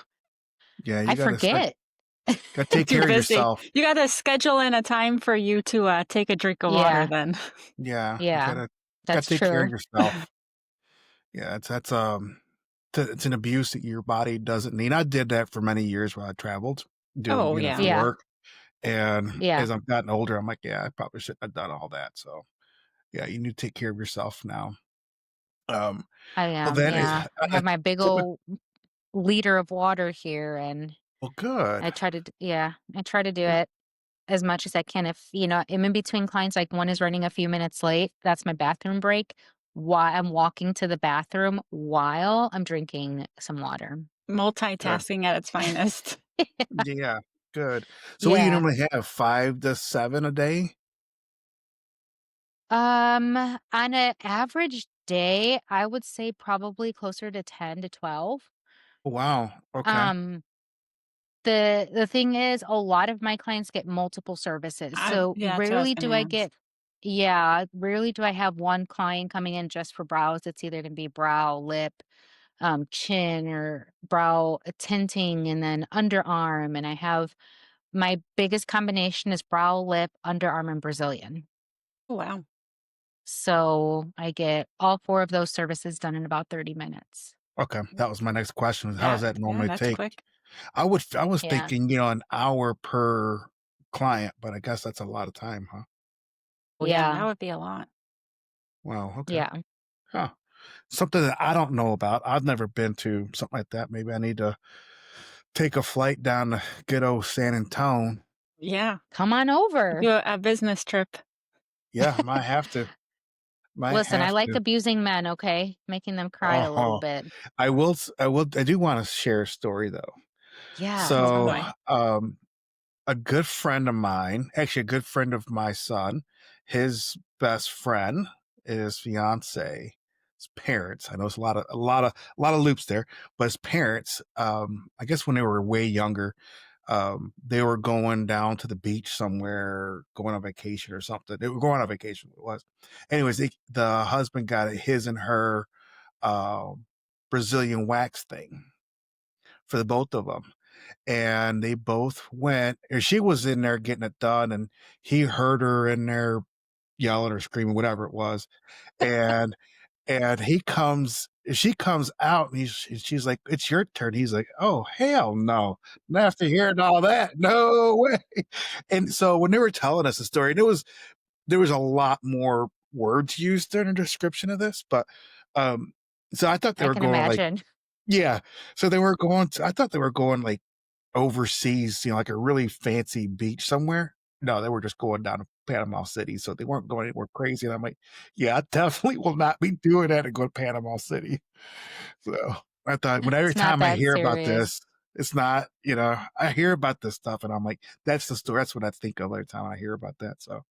Speaker 2: yeah,
Speaker 1: I
Speaker 2: you
Speaker 1: forget.
Speaker 2: gotta take
Speaker 3: Too
Speaker 2: care of
Speaker 3: busy.
Speaker 2: yourself.
Speaker 3: You gotta schedule in a time for you to, take a drink of water
Speaker 1: Yeah,
Speaker 3: then.
Speaker 2: Yeah, you
Speaker 1: yeah,
Speaker 2: gotta
Speaker 1: that's
Speaker 2: take care of
Speaker 1: true.
Speaker 2: yourself. Yeah, it's an abuse that your body doesn't need. I did that for many years while I traveled doing,
Speaker 3: Oh, yeah.
Speaker 2: for
Speaker 1: Yeah,
Speaker 2: work, and
Speaker 1: yeah,
Speaker 2: as I've gotten older, I'm like, "Yeah, I probably shouldn't have done all that." So, yeah, you need to take care of yourself now. Um,
Speaker 1: I
Speaker 2: well,
Speaker 1: am.
Speaker 2: then is
Speaker 1: Yeah, I have my big
Speaker 2: typical.
Speaker 1: old liter of water here, and
Speaker 2: Well, good.
Speaker 1: yeah, I try to do it as much as I can. If, I'm in between clients, like one is running a few minutes late, that's my bathroom break. While I'm walking to the bathroom while I'm drinking some water.
Speaker 2: Good.
Speaker 3: Multitasking at its finest.
Speaker 2: Yeah, good. So what do you
Speaker 1: Yeah.
Speaker 2: normally have, 5 to 7 a day?
Speaker 1: On an average day, I would say probably closer to 10 to 12.
Speaker 2: Oh, wow, okay.
Speaker 1: Um, the thing is a lot of my clients get multiple services. So
Speaker 3: Yeah, that's what I was gonna ask.
Speaker 1: rarely do I have one client coming in just for brows. It's either going to be brow, lip, chin or brow tinting and then underarm. And I have my biggest combination is brow, lip, underarm, and Brazilian.
Speaker 3: Oh, wow.
Speaker 1: So I get all four of those services done in about 30 minutes.
Speaker 2: Okay, that was my next question is how does that
Speaker 3: Yeah,
Speaker 2: normally
Speaker 3: that's
Speaker 2: take?
Speaker 3: quick.
Speaker 2: I was
Speaker 1: Yeah.
Speaker 2: thinking, an hour per client, but I guess that's a lot of time, huh?
Speaker 3: Oh, yeah, that
Speaker 1: Yeah.
Speaker 3: would be a lot.
Speaker 2: Wow, okay.
Speaker 1: Yeah.
Speaker 2: Huh. Something that I don't know about. I've never been to something like that. Maybe I need to take a flight down to good old San Antone.
Speaker 3: Yeah,
Speaker 1: Come on over.
Speaker 3: do a business trip.
Speaker 2: Yeah, might have to. Might
Speaker 1: Listen, I
Speaker 2: have
Speaker 1: like
Speaker 2: to.
Speaker 1: abusing men, okay? Making them cry a little
Speaker 2: Oh,
Speaker 1: bit.
Speaker 2: I do wanna share a story, though.
Speaker 1: Yeah,
Speaker 3: Oh,
Speaker 1: tell
Speaker 2: So,
Speaker 3: boy.
Speaker 1: me.
Speaker 2: a good friend of mine, actually a good friend of my son, his best friend, his fiance, his parents. I know it's a lot of loops there, but his parents, I guess when they were way younger, they were going down to the beach somewhere, going on vacation or something. They were going on vacation. It was, anyways. The husband got his and her Brazilian wax thing for the both of them, and they both went, or she was in there getting it done, and he heard her in there yelling or screaming, whatever it was, and she comes out, and she's like, "It's your turn." He's like, "Oh hell no! Not after hearing all that, no way!" And so when they were telling us the story, and there was a lot more words used during a description of this, but um, so I thought they
Speaker 1: I
Speaker 2: were
Speaker 1: can
Speaker 2: going like,
Speaker 1: imagine.
Speaker 2: yeah, so I thought they were going like overseas, like a really fancy beach somewhere. No, they were just going down to Panama City, so they weren't going anywhere crazy, and I'm like, "Yeah, I definitely will not be doing that and go to Panama City." So, I thought when every
Speaker 1: It's not
Speaker 2: time I
Speaker 1: that
Speaker 2: hear about
Speaker 1: serious.
Speaker 2: this, it's not, I hear about this stuff and I'm like, "That's the story." That's what I think of every time I hear about that, so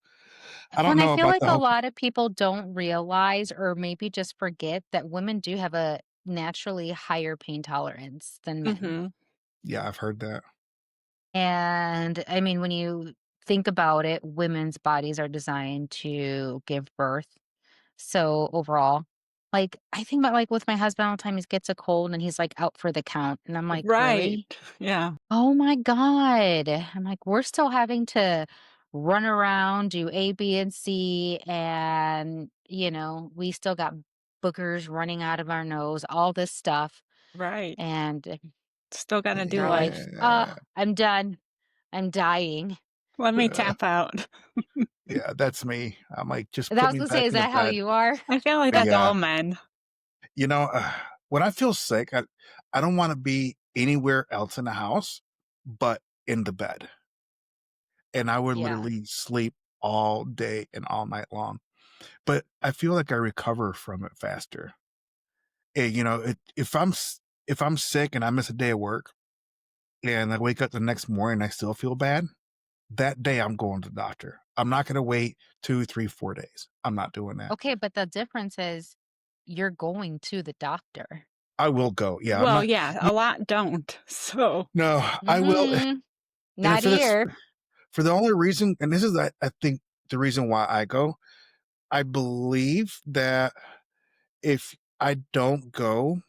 Speaker 2: I
Speaker 1: Well,
Speaker 2: don't
Speaker 1: and I
Speaker 2: know
Speaker 1: feel
Speaker 2: about
Speaker 1: like
Speaker 2: the
Speaker 1: a
Speaker 2: whole.
Speaker 1: lot of people don't realize or maybe just forget that women do have a naturally higher pain tolerance than men.
Speaker 3: Mhm.
Speaker 2: Yeah, I've heard that.
Speaker 1: And I mean, when you think about it, women's bodies are designed to give birth. So overall, like I think about like with my husband all the time, he gets a cold and he's like out for the count. And I'm like,
Speaker 3: Right.
Speaker 1: really?
Speaker 3: Yeah.
Speaker 1: Oh my God. I'm like, we're still having to run around, do A, B, and C. And, we still got boogers running out of our nose, all this stuff.
Speaker 3: Right.
Speaker 1: And
Speaker 3: Still gotta do
Speaker 1: they're like,
Speaker 3: life.
Speaker 2: Yeah,
Speaker 1: I'm done. I'm dying.
Speaker 3: Let me
Speaker 2: uh,
Speaker 3: tap out.
Speaker 2: yeah, that's me. I'm like, "Just
Speaker 1: And I
Speaker 2: put
Speaker 1: was
Speaker 2: me
Speaker 1: gonna say,
Speaker 2: back
Speaker 1: is
Speaker 2: in the
Speaker 1: that how
Speaker 2: bed."
Speaker 1: you are?
Speaker 3: I feel like that's
Speaker 2: Yeah.
Speaker 3: all men.
Speaker 2: You know, when I feel sick, I don't wanna be anywhere else in the house but in the bed. and I would
Speaker 1: Yeah.
Speaker 2: literally sleep all day and all night long. But I feel like I recover from it faster. If I'm sick and I miss a day of work and I wake up the next morning and I still feel bad, that day I'm going to the doctor. I'm not gonna wait 2, 3, 4 days. I'm not doing that.
Speaker 1: Okay, but the difference is you're going to the doctor.
Speaker 2: I will go. Yeah, I'm
Speaker 3: Well,
Speaker 2: not
Speaker 3: yeah,
Speaker 2: y
Speaker 3: a lot don't. So,
Speaker 2: no, I will
Speaker 1: Mhm.
Speaker 2: and
Speaker 1: Not here.
Speaker 2: for the only reason and this is I think the reason why I go, I believe that if I don't go,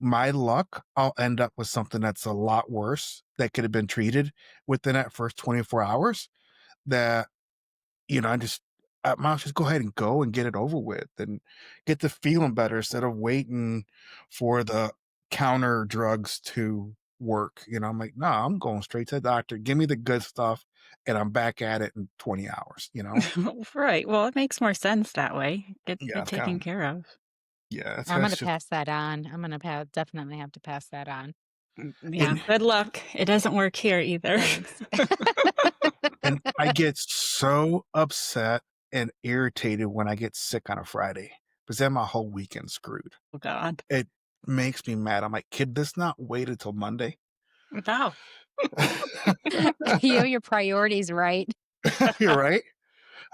Speaker 2: my luck, I'll end up with something that's a lot worse that could have been treated within that first 24 hours that, I just I might as well just go ahead and go and get it over with and get to feeling better instead of waiting for the counter drugs to work. I'm like, "No, I'm going straight to the doctor. Give me the good stuff, and I'm back at it in 20 hours?"
Speaker 3: right. Well, it makes more sense that way. Get
Speaker 2: Yeah,
Speaker 3: it
Speaker 2: it's
Speaker 3: taken
Speaker 2: kinda
Speaker 3: care of.
Speaker 2: yeah,
Speaker 1: I'm
Speaker 2: that's
Speaker 1: gonna
Speaker 2: just
Speaker 1: pass that on. I'm gonna definitely have to pass that on.
Speaker 3: Yeah,
Speaker 2: and
Speaker 3: good luck. It doesn't work here either.
Speaker 1: Thanks.
Speaker 2: And I get so upset and irritated when I get sick on a Friday, because then my whole weekend's screwed.
Speaker 3: Oh god.
Speaker 2: It makes me mad. I'm like, "Could this not wait until Monday?"
Speaker 3: No.
Speaker 1: Your priorities right.
Speaker 2: You're right.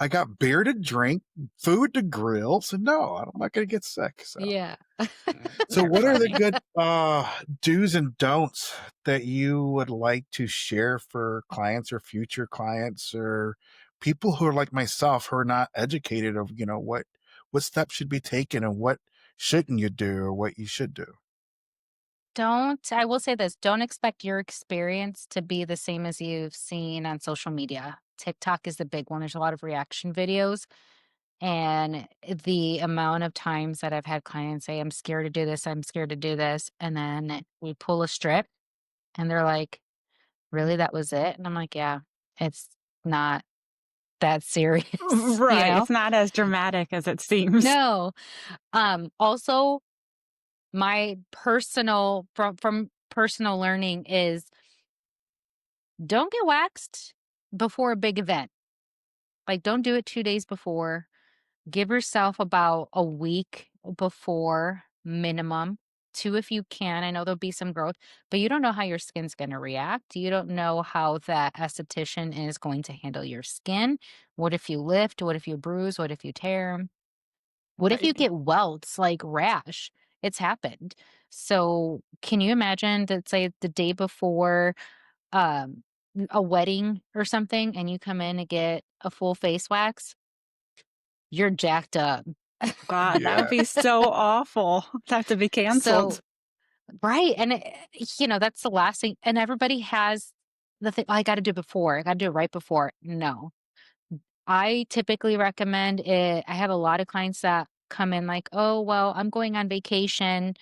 Speaker 2: I got beer to drink, food to grill, so no, I'm not gonna get sick, so
Speaker 1: Yeah.
Speaker 2: so
Speaker 3: You're
Speaker 2: what are the
Speaker 3: funny.
Speaker 2: good, do's and don'ts that you would like to share for clients or future clients or people who are like myself who are not educated of, what steps should be taken and what shouldn't you do or what you should do?
Speaker 1: I will say this, don't expect your experience to be the same as you've seen on social media. TikTok is the big one. There's a lot of reaction videos. And the amount of times that I've had clients say, I'm scared to do this, I'm scared to do this. And then we pull a strip and they're like, really, that was it? And I'm like, yeah, it's not that serious, you
Speaker 3: Right.
Speaker 1: know?
Speaker 3: It's not as dramatic as it seems.
Speaker 1: No. Also, my from personal learning is don't get waxed before a big event. Like, don't do it 2 days before. Give yourself about a week before minimum. Two if you can. I know there'll be some growth, but you don't know how your skin's going to react. You don't know how that esthetician is going to handle your skin. What if you lift? What if you bruise? What if you tear? What if you
Speaker 3: Right.
Speaker 1: get welts like rash? It's happened. So, can you imagine that, say, the day before um, a wedding or something, and you come in to get a full face wax? You're jacked up.
Speaker 3: God, that would
Speaker 2: Yeah.
Speaker 3: be so awful to have to be canceled.
Speaker 1: So right, and that's the last thing, and everybody has the thing, "Oh, I gotta do it before, I gotta do it right before." No. I typically recommend it. I have a lot of clients that come in like, "Oh, well, I'm going on vacation,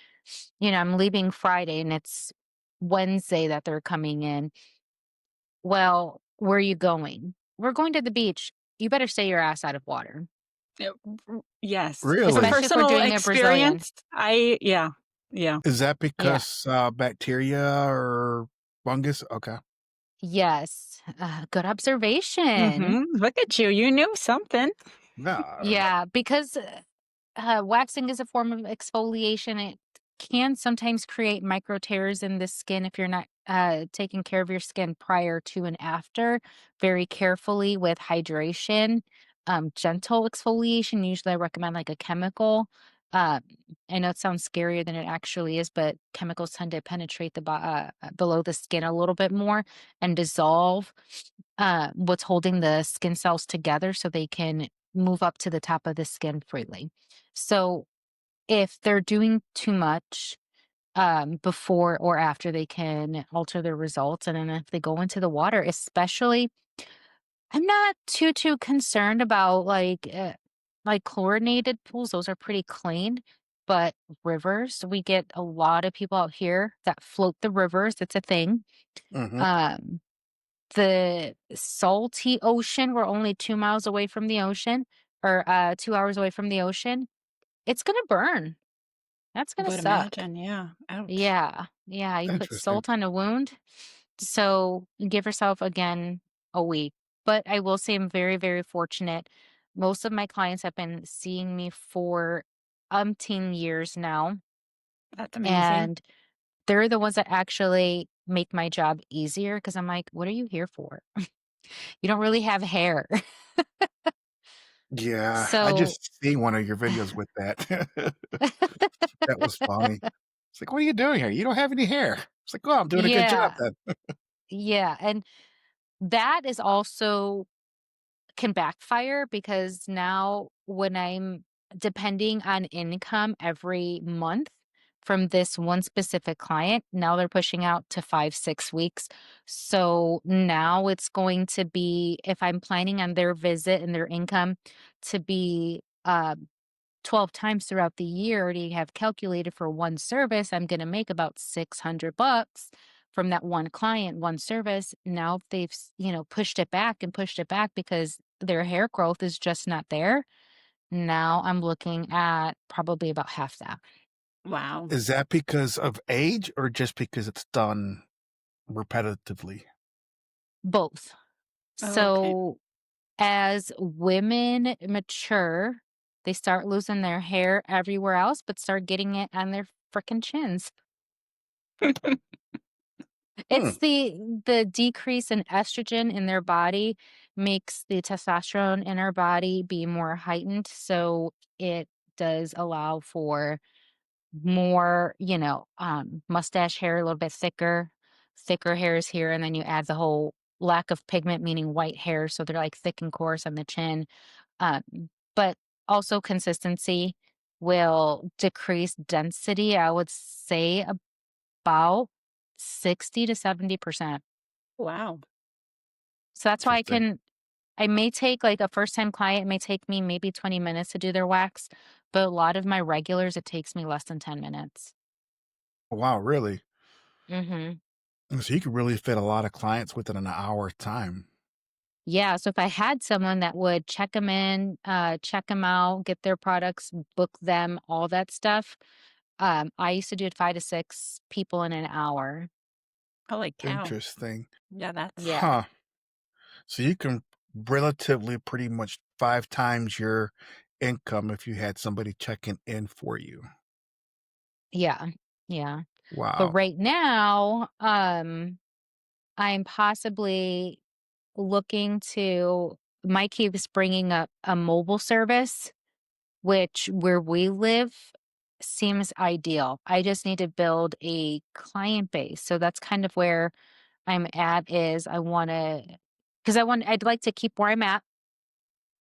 Speaker 1: I'm leaving Friday, and it's Wednesday that they're coming in." "Well, where are you going?" "We're going to the beach." "You better stay your ass out of water."
Speaker 3: Yep, yes. From
Speaker 2: Really?
Speaker 1: Especially if we're
Speaker 3: personal
Speaker 1: doing a Brazilian.
Speaker 3: experience, yeah. Yeah.
Speaker 2: Is that
Speaker 1: Yeah.
Speaker 2: because, bacteria or fungus? Okay.
Speaker 1: Yes. Good observation.
Speaker 3: Mhm. Look at you. You knew something.
Speaker 2: No.
Speaker 1: Yeah, because, waxing is a form of exfoliation. It can sometimes create micro tears in the skin if you're not, taking care of your skin prior to and after very carefully with hydration. Gentle exfoliation, usually I recommend like a chemical. Um, I know it sounds scarier than it actually is, but chemicals tend to penetrate below the skin a little bit more and dissolve, what's holding the skin cells together so they can move up to the top of the skin freely. So if they're doing too much, before or after, they can alter their results. And then if they go into the water, especially, I'm not too concerned about like chlorinated pools. Those are pretty clean. But rivers, we get a lot of people out here that float the rivers. It's a thing.
Speaker 2: Mhm.
Speaker 1: Um, the salty ocean, we're only 2 miles away from the ocean or, 2 hours away from the ocean. It's gonna burn. That's gonna
Speaker 3: Would
Speaker 1: suck.
Speaker 3: imagine, yeah. Ouch.
Speaker 1: Yeah, yeah, you put
Speaker 2: Interesting.
Speaker 1: salt on a wound, so give yourself, again, a week. but I will say I'm very, very fortunate. Most of my clients have been seeing me for umpteen years now,
Speaker 3: That's amazing.
Speaker 1: and they're the ones that actually make my job easier because I'm like, "What are you here for? You don't really have hair."
Speaker 2: Yeah, I
Speaker 1: So
Speaker 2: just seen one of your videos with that. That was funny. It's like, "What are you doing here? You don't have any hair." It's like, "Oh, I'm doing a good job
Speaker 1: yeah,
Speaker 2: then."
Speaker 1: yeah, and that is also can backfire because now when I'm depending on income every month from this one specific client, now they're pushing out to 5, 6 weeks. So now it's going to be if I'm planning on their visit and their income to be 12 times throughout the year, already have calculated for one service, I'm going to make about 600 bucks from that one client, one service. Now, if they've, pushed it back and pushed it back because their hair growth is just not there, now I'm looking at probably about half that.
Speaker 3: Wow.
Speaker 2: Is that because of age or just because it's done repetitively?
Speaker 1: Both.
Speaker 3: Oh, okay.
Speaker 1: So as women mature, they start losing their hair everywhere else, but start getting it on their freaking chins.
Speaker 2: Hmm,
Speaker 1: It's the decrease in estrogen in their body makes the testosterone in our body be more heightened, so it does allow for more, mustache hair, a little bit thicker hairs here, and then you add the whole lack of pigment, meaning white hair, so they're, like, thick and coarse on the chin, um, but also consistency will decrease density, I would say about 60 to 70%.
Speaker 3: Wow.
Speaker 1: So that's why
Speaker 2: interesting.
Speaker 1: I may take like a first time client, it may take me maybe 20 minutes to do their wax, but a lot of my regulars, it takes me less than 10 minutes.
Speaker 2: Wow, really?
Speaker 1: Mhm.
Speaker 2: So you could really fit a lot of clients within an hour time.
Speaker 1: Yeah, so if I had someone that would check them in, check them out, get their products, book them, all that stuff, I used to do it 5 to 6 people in an hour.
Speaker 3: Holy cow.
Speaker 2: Interesting.
Speaker 3: Yeah, that's
Speaker 1: Yeah.
Speaker 2: Huh. So you can relatively pretty much 5 times your income if you had somebody checking in for you.
Speaker 1: Yeah. Yeah. But
Speaker 2: Wow.
Speaker 1: right now, I'm possibly looking to Mike keeps bringing up a mobile service, which where we live seems ideal. I just need to build a client base. So that's kind of where I'm at is I'd like to keep where I'm at,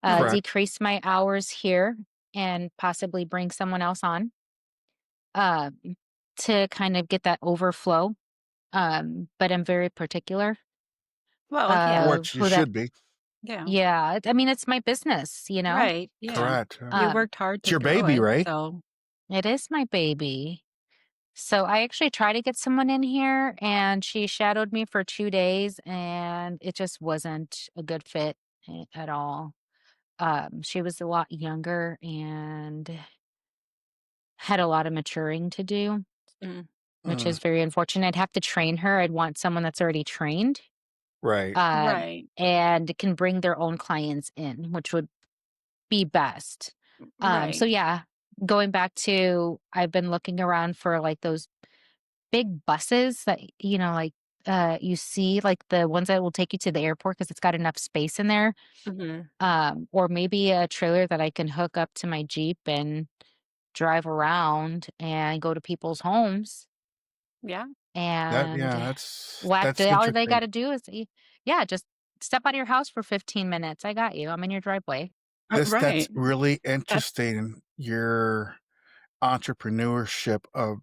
Speaker 3: right.
Speaker 2: Correct.
Speaker 1: decrease my hours here and possibly bring someone else on, um, to kind of get that overflow. But I'm very particular
Speaker 3: Well, yeah.
Speaker 1: of
Speaker 2: What you
Speaker 1: who that
Speaker 2: should be.
Speaker 3: Yeah.
Speaker 1: yeah, I mean, it's my business, you know?
Speaker 3: Right. Yeah.
Speaker 2: Correct.
Speaker 3: You
Speaker 1: Um,
Speaker 3: worked hard
Speaker 2: It's
Speaker 3: to
Speaker 2: your
Speaker 3: grow
Speaker 2: baby,
Speaker 3: it,
Speaker 2: right?
Speaker 3: so
Speaker 1: it is my baby. So I actually tried to get someone in here and she shadowed me for 2 days and it just wasn't a good fit at all. She was a lot younger and had a lot of maturing to do,
Speaker 3: mm,
Speaker 1: which
Speaker 2: Mm,
Speaker 1: is very unfortunate. I'd have to train her. I'd want someone that's already trained,
Speaker 2: right.
Speaker 1: um,
Speaker 3: right.
Speaker 1: and can bring their own clients in, which would be best. So
Speaker 3: Right.
Speaker 1: yeah, going back to I've been looking around for like those big buses that, like, you see, like the ones that will take you to the airport because it's got enough space in there.
Speaker 3: Mhm.
Speaker 1: Or maybe a trailer that I can hook up to my Jeep and drive around and go to people's homes
Speaker 3: Yeah.
Speaker 2: Yeah,
Speaker 1: and whack
Speaker 2: that's
Speaker 1: all they
Speaker 2: interesting.
Speaker 1: gotta do is yeah, just step out of your house for 15 minutes. I got you. I'm in your driveway.
Speaker 2: That's
Speaker 3: Right.
Speaker 2: really
Speaker 3: That's
Speaker 2: interesting, your entrepreneurship of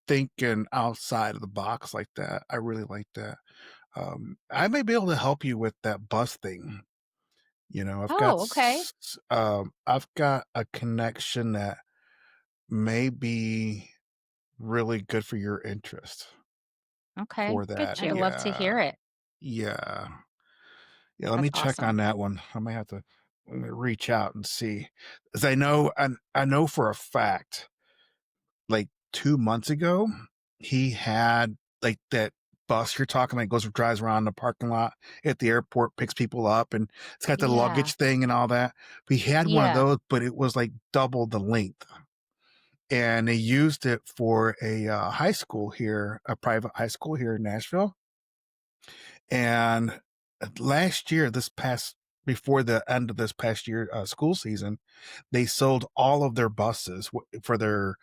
Speaker 2: thinking outside of the box like that. I really like that. I may be able to help you with that bus thing.
Speaker 1: Oh, okay.
Speaker 2: I've got a connection that may be really good for your interest
Speaker 1: Okay.
Speaker 2: for
Speaker 3: get
Speaker 2: that.
Speaker 1: I'd
Speaker 3: you.
Speaker 1: love to
Speaker 2: Yeah.
Speaker 1: hear it.
Speaker 2: Yeah. Yeah, let me
Speaker 1: That's
Speaker 2: check on
Speaker 1: awesome.
Speaker 2: that one. I may have to let me reach out and see, as I know for a fact, like 2 months ago, he had like that bus you're talking about, goes drives around the parking lot at the airport, picks people up, and it's got the
Speaker 1: Yeah.
Speaker 2: luggage thing and all that. We had one of
Speaker 1: Yeah.
Speaker 2: those, but it was like double the length, and they used it for a high school here, a private high school here in Nashville. And last year, this past before the end of this past year school season, they sold all of their buses for their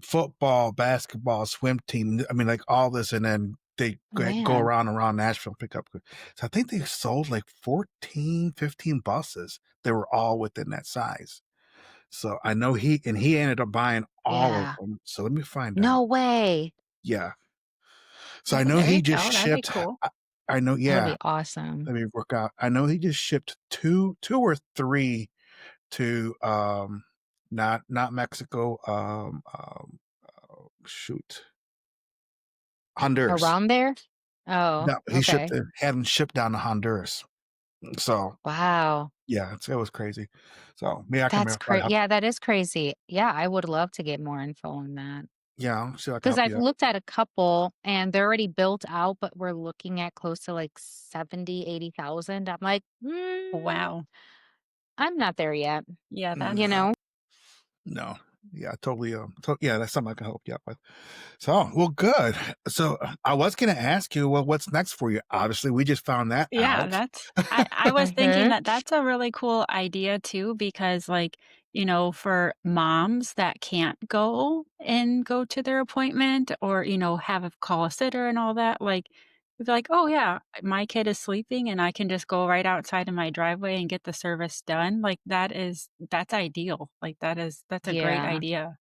Speaker 2: football, basketball, swim team. I mean, like all this, and then they go
Speaker 1: Man.
Speaker 2: around Nashville and pick up. So I think they sold like 14, 15 buses. They were all within that size. So I know he ended up buying all of
Speaker 1: Yeah.
Speaker 2: them. So let me find
Speaker 1: No
Speaker 2: out.
Speaker 1: way.
Speaker 2: Yeah. So I
Speaker 3: Well,
Speaker 2: know
Speaker 3: there
Speaker 2: he
Speaker 3: you
Speaker 2: just
Speaker 3: go, that'd be
Speaker 2: shipped.
Speaker 3: cool.
Speaker 2: I know.
Speaker 1: That would
Speaker 2: Yeah.
Speaker 1: be awesome.
Speaker 2: Let me work out. I know he just shipped two or three to not Mexico. Shoot, Honduras.
Speaker 1: Around there? Oh,
Speaker 2: No, he
Speaker 1: okay.
Speaker 2: had them shipped down to Honduras. So
Speaker 1: Wow.
Speaker 2: yeah, it was crazy. So yeah, I can
Speaker 1: That's
Speaker 2: probably help.
Speaker 1: yeah, that is crazy. Yeah, I would love to get more info on that.
Speaker 2: Yeah, I'll see if I can
Speaker 1: 'Cause
Speaker 2: help
Speaker 1: I've
Speaker 2: you out.
Speaker 1: looked at a couple and they're already built out, but we're looking at close to like 70, 80,000. I'm like,
Speaker 3: Wow.
Speaker 1: I'm not there yet,
Speaker 3: Yeah,
Speaker 1: you
Speaker 3: that's
Speaker 2: No,
Speaker 1: know?
Speaker 2: no. Yeah, totally. Yeah, that's something I can help you out with. So, well, good. So, I was going to ask you, well, what's next for you? Obviously, we just found that
Speaker 3: yeah,
Speaker 2: out.
Speaker 3: that's I was thinking
Speaker 1: Mhm.
Speaker 3: that that's a really cool idea too because, like, you know, for moms that can't go to their appointment or, you know, have a call a sitter and all that, like, you'd be like, "Oh, yeah, my kid is sleeping and I can just go right outside in my driveway and get the service done." Like, that's ideal. Like, that's a great
Speaker 1: Yeah.
Speaker 3: idea.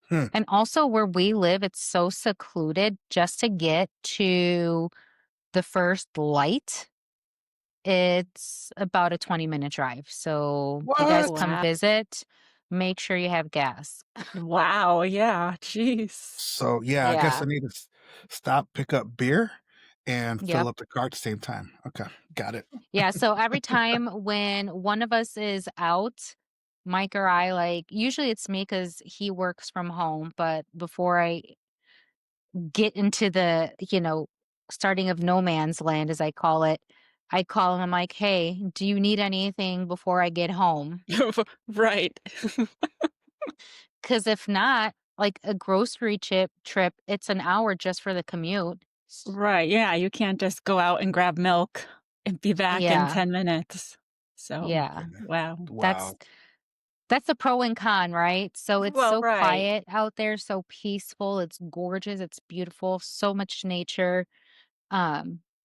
Speaker 2: Hmm.
Speaker 1: And also where we live, it's so secluded just to get to the first light. It's about a 20-minute drive. So if you guys
Speaker 2: What?
Speaker 1: come
Speaker 3: Wow.
Speaker 1: visit, make sure you have gas.
Speaker 3: Wow, yeah, jeez.
Speaker 2: So, yeah, I guess I
Speaker 1: Yeah.
Speaker 2: need to stop, pick up beer, and fill
Speaker 1: Yep.
Speaker 2: up the car at the same time. Okay, got it.
Speaker 1: Yeah, so every time when one of us is out, Mike or I, like usually it's me because he works from home, but before I get into the, starting of no man's land, as I call it, I call him, I'm like, "Hey, do you need anything before I get home?"
Speaker 3: Right.
Speaker 1: Because if not, like a grocery trip, it's an hour just for the commute.
Speaker 3: Right, yeah, you can't just go out and grab milk and be back in
Speaker 1: Yeah,
Speaker 3: 10 minutes. So,
Speaker 1: yeah.
Speaker 3: wow.
Speaker 1: That's
Speaker 2: Wow.
Speaker 1: That's the pro and con, right? So it's
Speaker 3: Well,
Speaker 1: so
Speaker 3: right,
Speaker 1: quiet out there, so peaceful, it's gorgeous, it's beautiful, so much nature.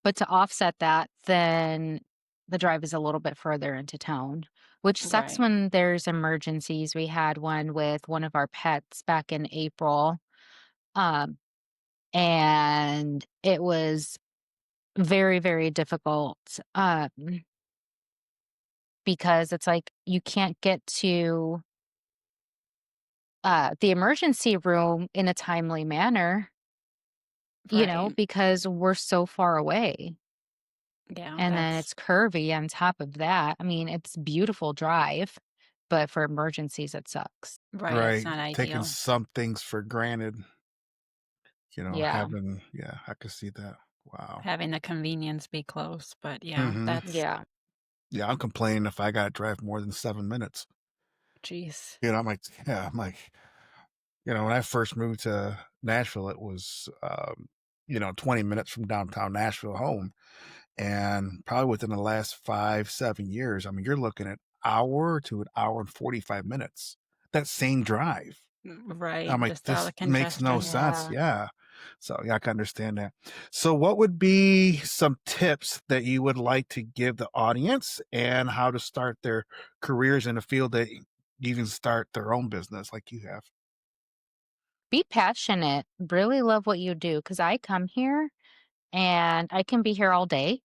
Speaker 1: But to offset that, then the drive is a little bit further into town, which sucks
Speaker 3: right,
Speaker 1: when there's emergencies. We had one with one of our pets back in April. Um, and it was very, very difficult. Because it's like you can't get to the emergency room in a timely manner,
Speaker 3: right.
Speaker 1: because we're so far away.
Speaker 3: Yeah,
Speaker 1: And then
Speaker 3: that's
Speaker 1: it's curvy on top of that. I mean, it's beautiful drive, but for emergencies, it sucks.
Speaker 3: right, it's
Speaker 2: Right.
Speaker 3: not
Speaker 2: Taking
Speaker 3: ideal.
Speaker 2: some things for granted,
Speaker 1: Yeah.
Speaker 2: yeah, I could see that. Wow.
Speaker 3: Having the convenience be close, but yeah,
Speaker 2: Mhm.
Speaker 3: that's
Speaker 1: Yeah.
Speaker 2: Yeah, I'm complaining if I gotta drive more than 7 minutes.
Speaker 3: jeez.
Speaker 2: I'm like, yeah, I'm like, when I first moved to Nashville, it was, 20 minutes from downtown Nashville home. And probably within the last 5, 7 years, I mean, you're looking at hour to an hour and 45 minutes. That same drive.
Speaker 3: Right,
Speaker 2: I'm like,
Speaker 3: just all
Speaker 2: "This
Speaker 3: the
Speaker 2: makes no
Speaker 3: congestion.
Speaker 2: sense."
Speaker 1: Yeah.
Speaker 2: Yeah. So, yeah, I can understand that. So, what would be some tips that you would like to give the audience and how to start their careers in a field that even start their own business like you have?
Speaker 1: Be passionate. Really love what you do because I come here and I can be here all day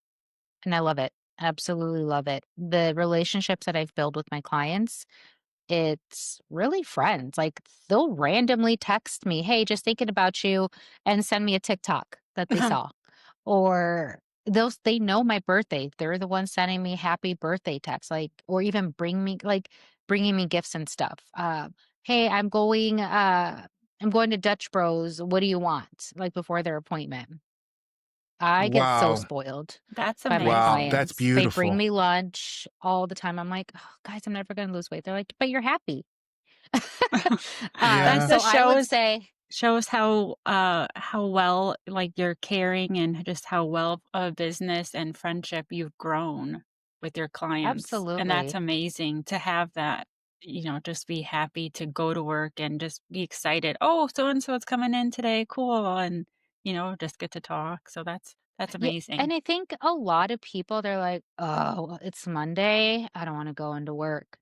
Speaker 1: and I love it. Absolutely love it. The relationships that I've built with my clients, it's really friends. Like they'll randomly text me, "Hey, just thinking about you," and send me a TikTok that they saw. Or they know my birthday. They're the ones sending me happy birthday texts, like, or even bringing me gifts and stuff. "Hey, I'm going to Dutch Bros. What do you want?" Like before their appointment. I get so
Speaker 2: Wow.
Speaker 1: spoiled
Speaker 3: That's
Speaker 1: by my
Speaker 2: Wow,
Speaker 3: amazing.
Speaker 2: that's
Speaker 1: clients. They bring
Speaker 2: beautiful.
Speaker 1: me lunch all the time. I'm like, "Oh, guys, I'm never gonna lose weight." They're like, "But you're happy."
Speaker 3: That
Speaker 2: Yeah.
Speaker 1: So
Speaker 3: just
Speaker 1: I would say
Speaker 3: shows how well, like, you're caring and just how well a business and friendship you've grown with your clients, and that's
Speaker 1: absolutely.
Speaker 3: amazing to have that, just be happy to go to work and just be excited, "Oh, so and so is coming in today, cool," and, just get to talk, so that's
Speaker 1: Yeah,
Speaker 3: amazing.
Speaker 1: and I think a lot of people, they're like, "Oh, well, it's Monday. I don't wanna go into work."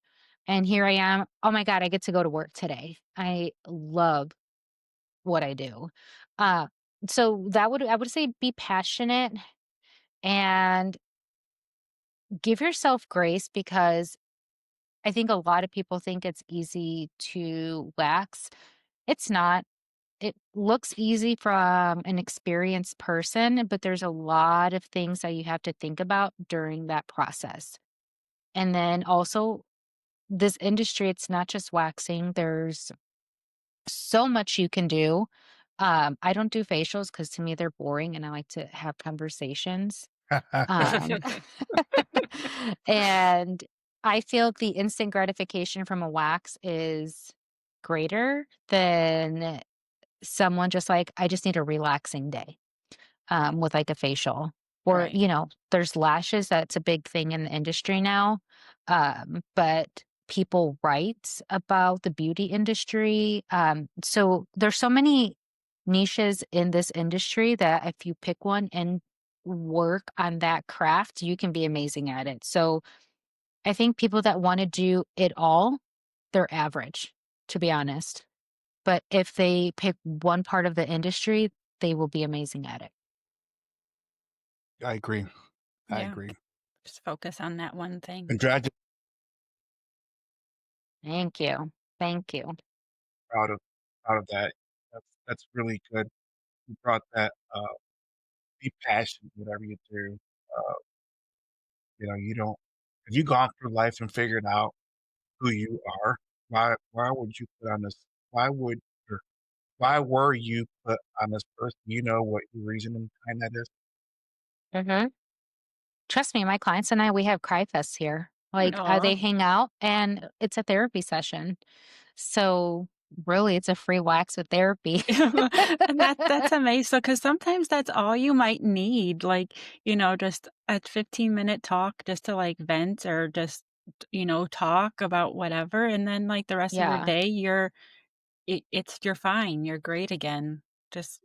Speaker 1: And here I am, "Oh my god, I get to go to work today." I love what I do. Uh, so that would I would say be passionate and give yourself grace because I think a lot of people think it's easy to wax. It's not. It looks easy from an experienced person, but there's a lot of things that you have to think about during that process. And then also, this industry, it's not just waxing, there's so much you can do. I don't do facials because to me they're boring and I like to have conversations. Um, and I feel the instant gratification from a wax is greater than someone just like, I just need a relaxing day, with like a facial. Or,
Speaker 3: Right.
Speaker 1: there's lashes, that's a big thing in the industry now. But people write about the beauty industry. So there's so many niches in this industry that if you pick one and work on that craft, you can be amazing at it. So I think people that want to do it all, they're average, to be honest. But if they pick one part of the industry, they will be amazing at it.
Speaker 2: I agree. I
Speaker 3: Yeah,
Speaker 2: agree.
Speaker 3: just focus on that one thing.
Speaker 2: Congratu
Speaker 1: Thank you. Thank you.
Speaker 2: proud of proud of that. That's really good. You brought that, be passionate whatever you do. Uh, you don't if you gone through life and figured out who you are, why would you put on this why would or why were you put on this person? You know what your reasoning behind that is?
Speaker 1: Mhm. Trust me, my clients and I, we have cry fests here. Like,
Speaker 3: Aw.
Speaker 1: they hang out and it's a therapy session. So, really, it's a free wax with therapy.
Speaker 3: And that's amazing. Because sometimes that's all you might need, like, just a 15-minute talk just to, like, vent or just, talk about whatever, and then, like, the rest of your
Speaker 1: Yeah,
Speaker 3: day, you're fine, you're great again. Just,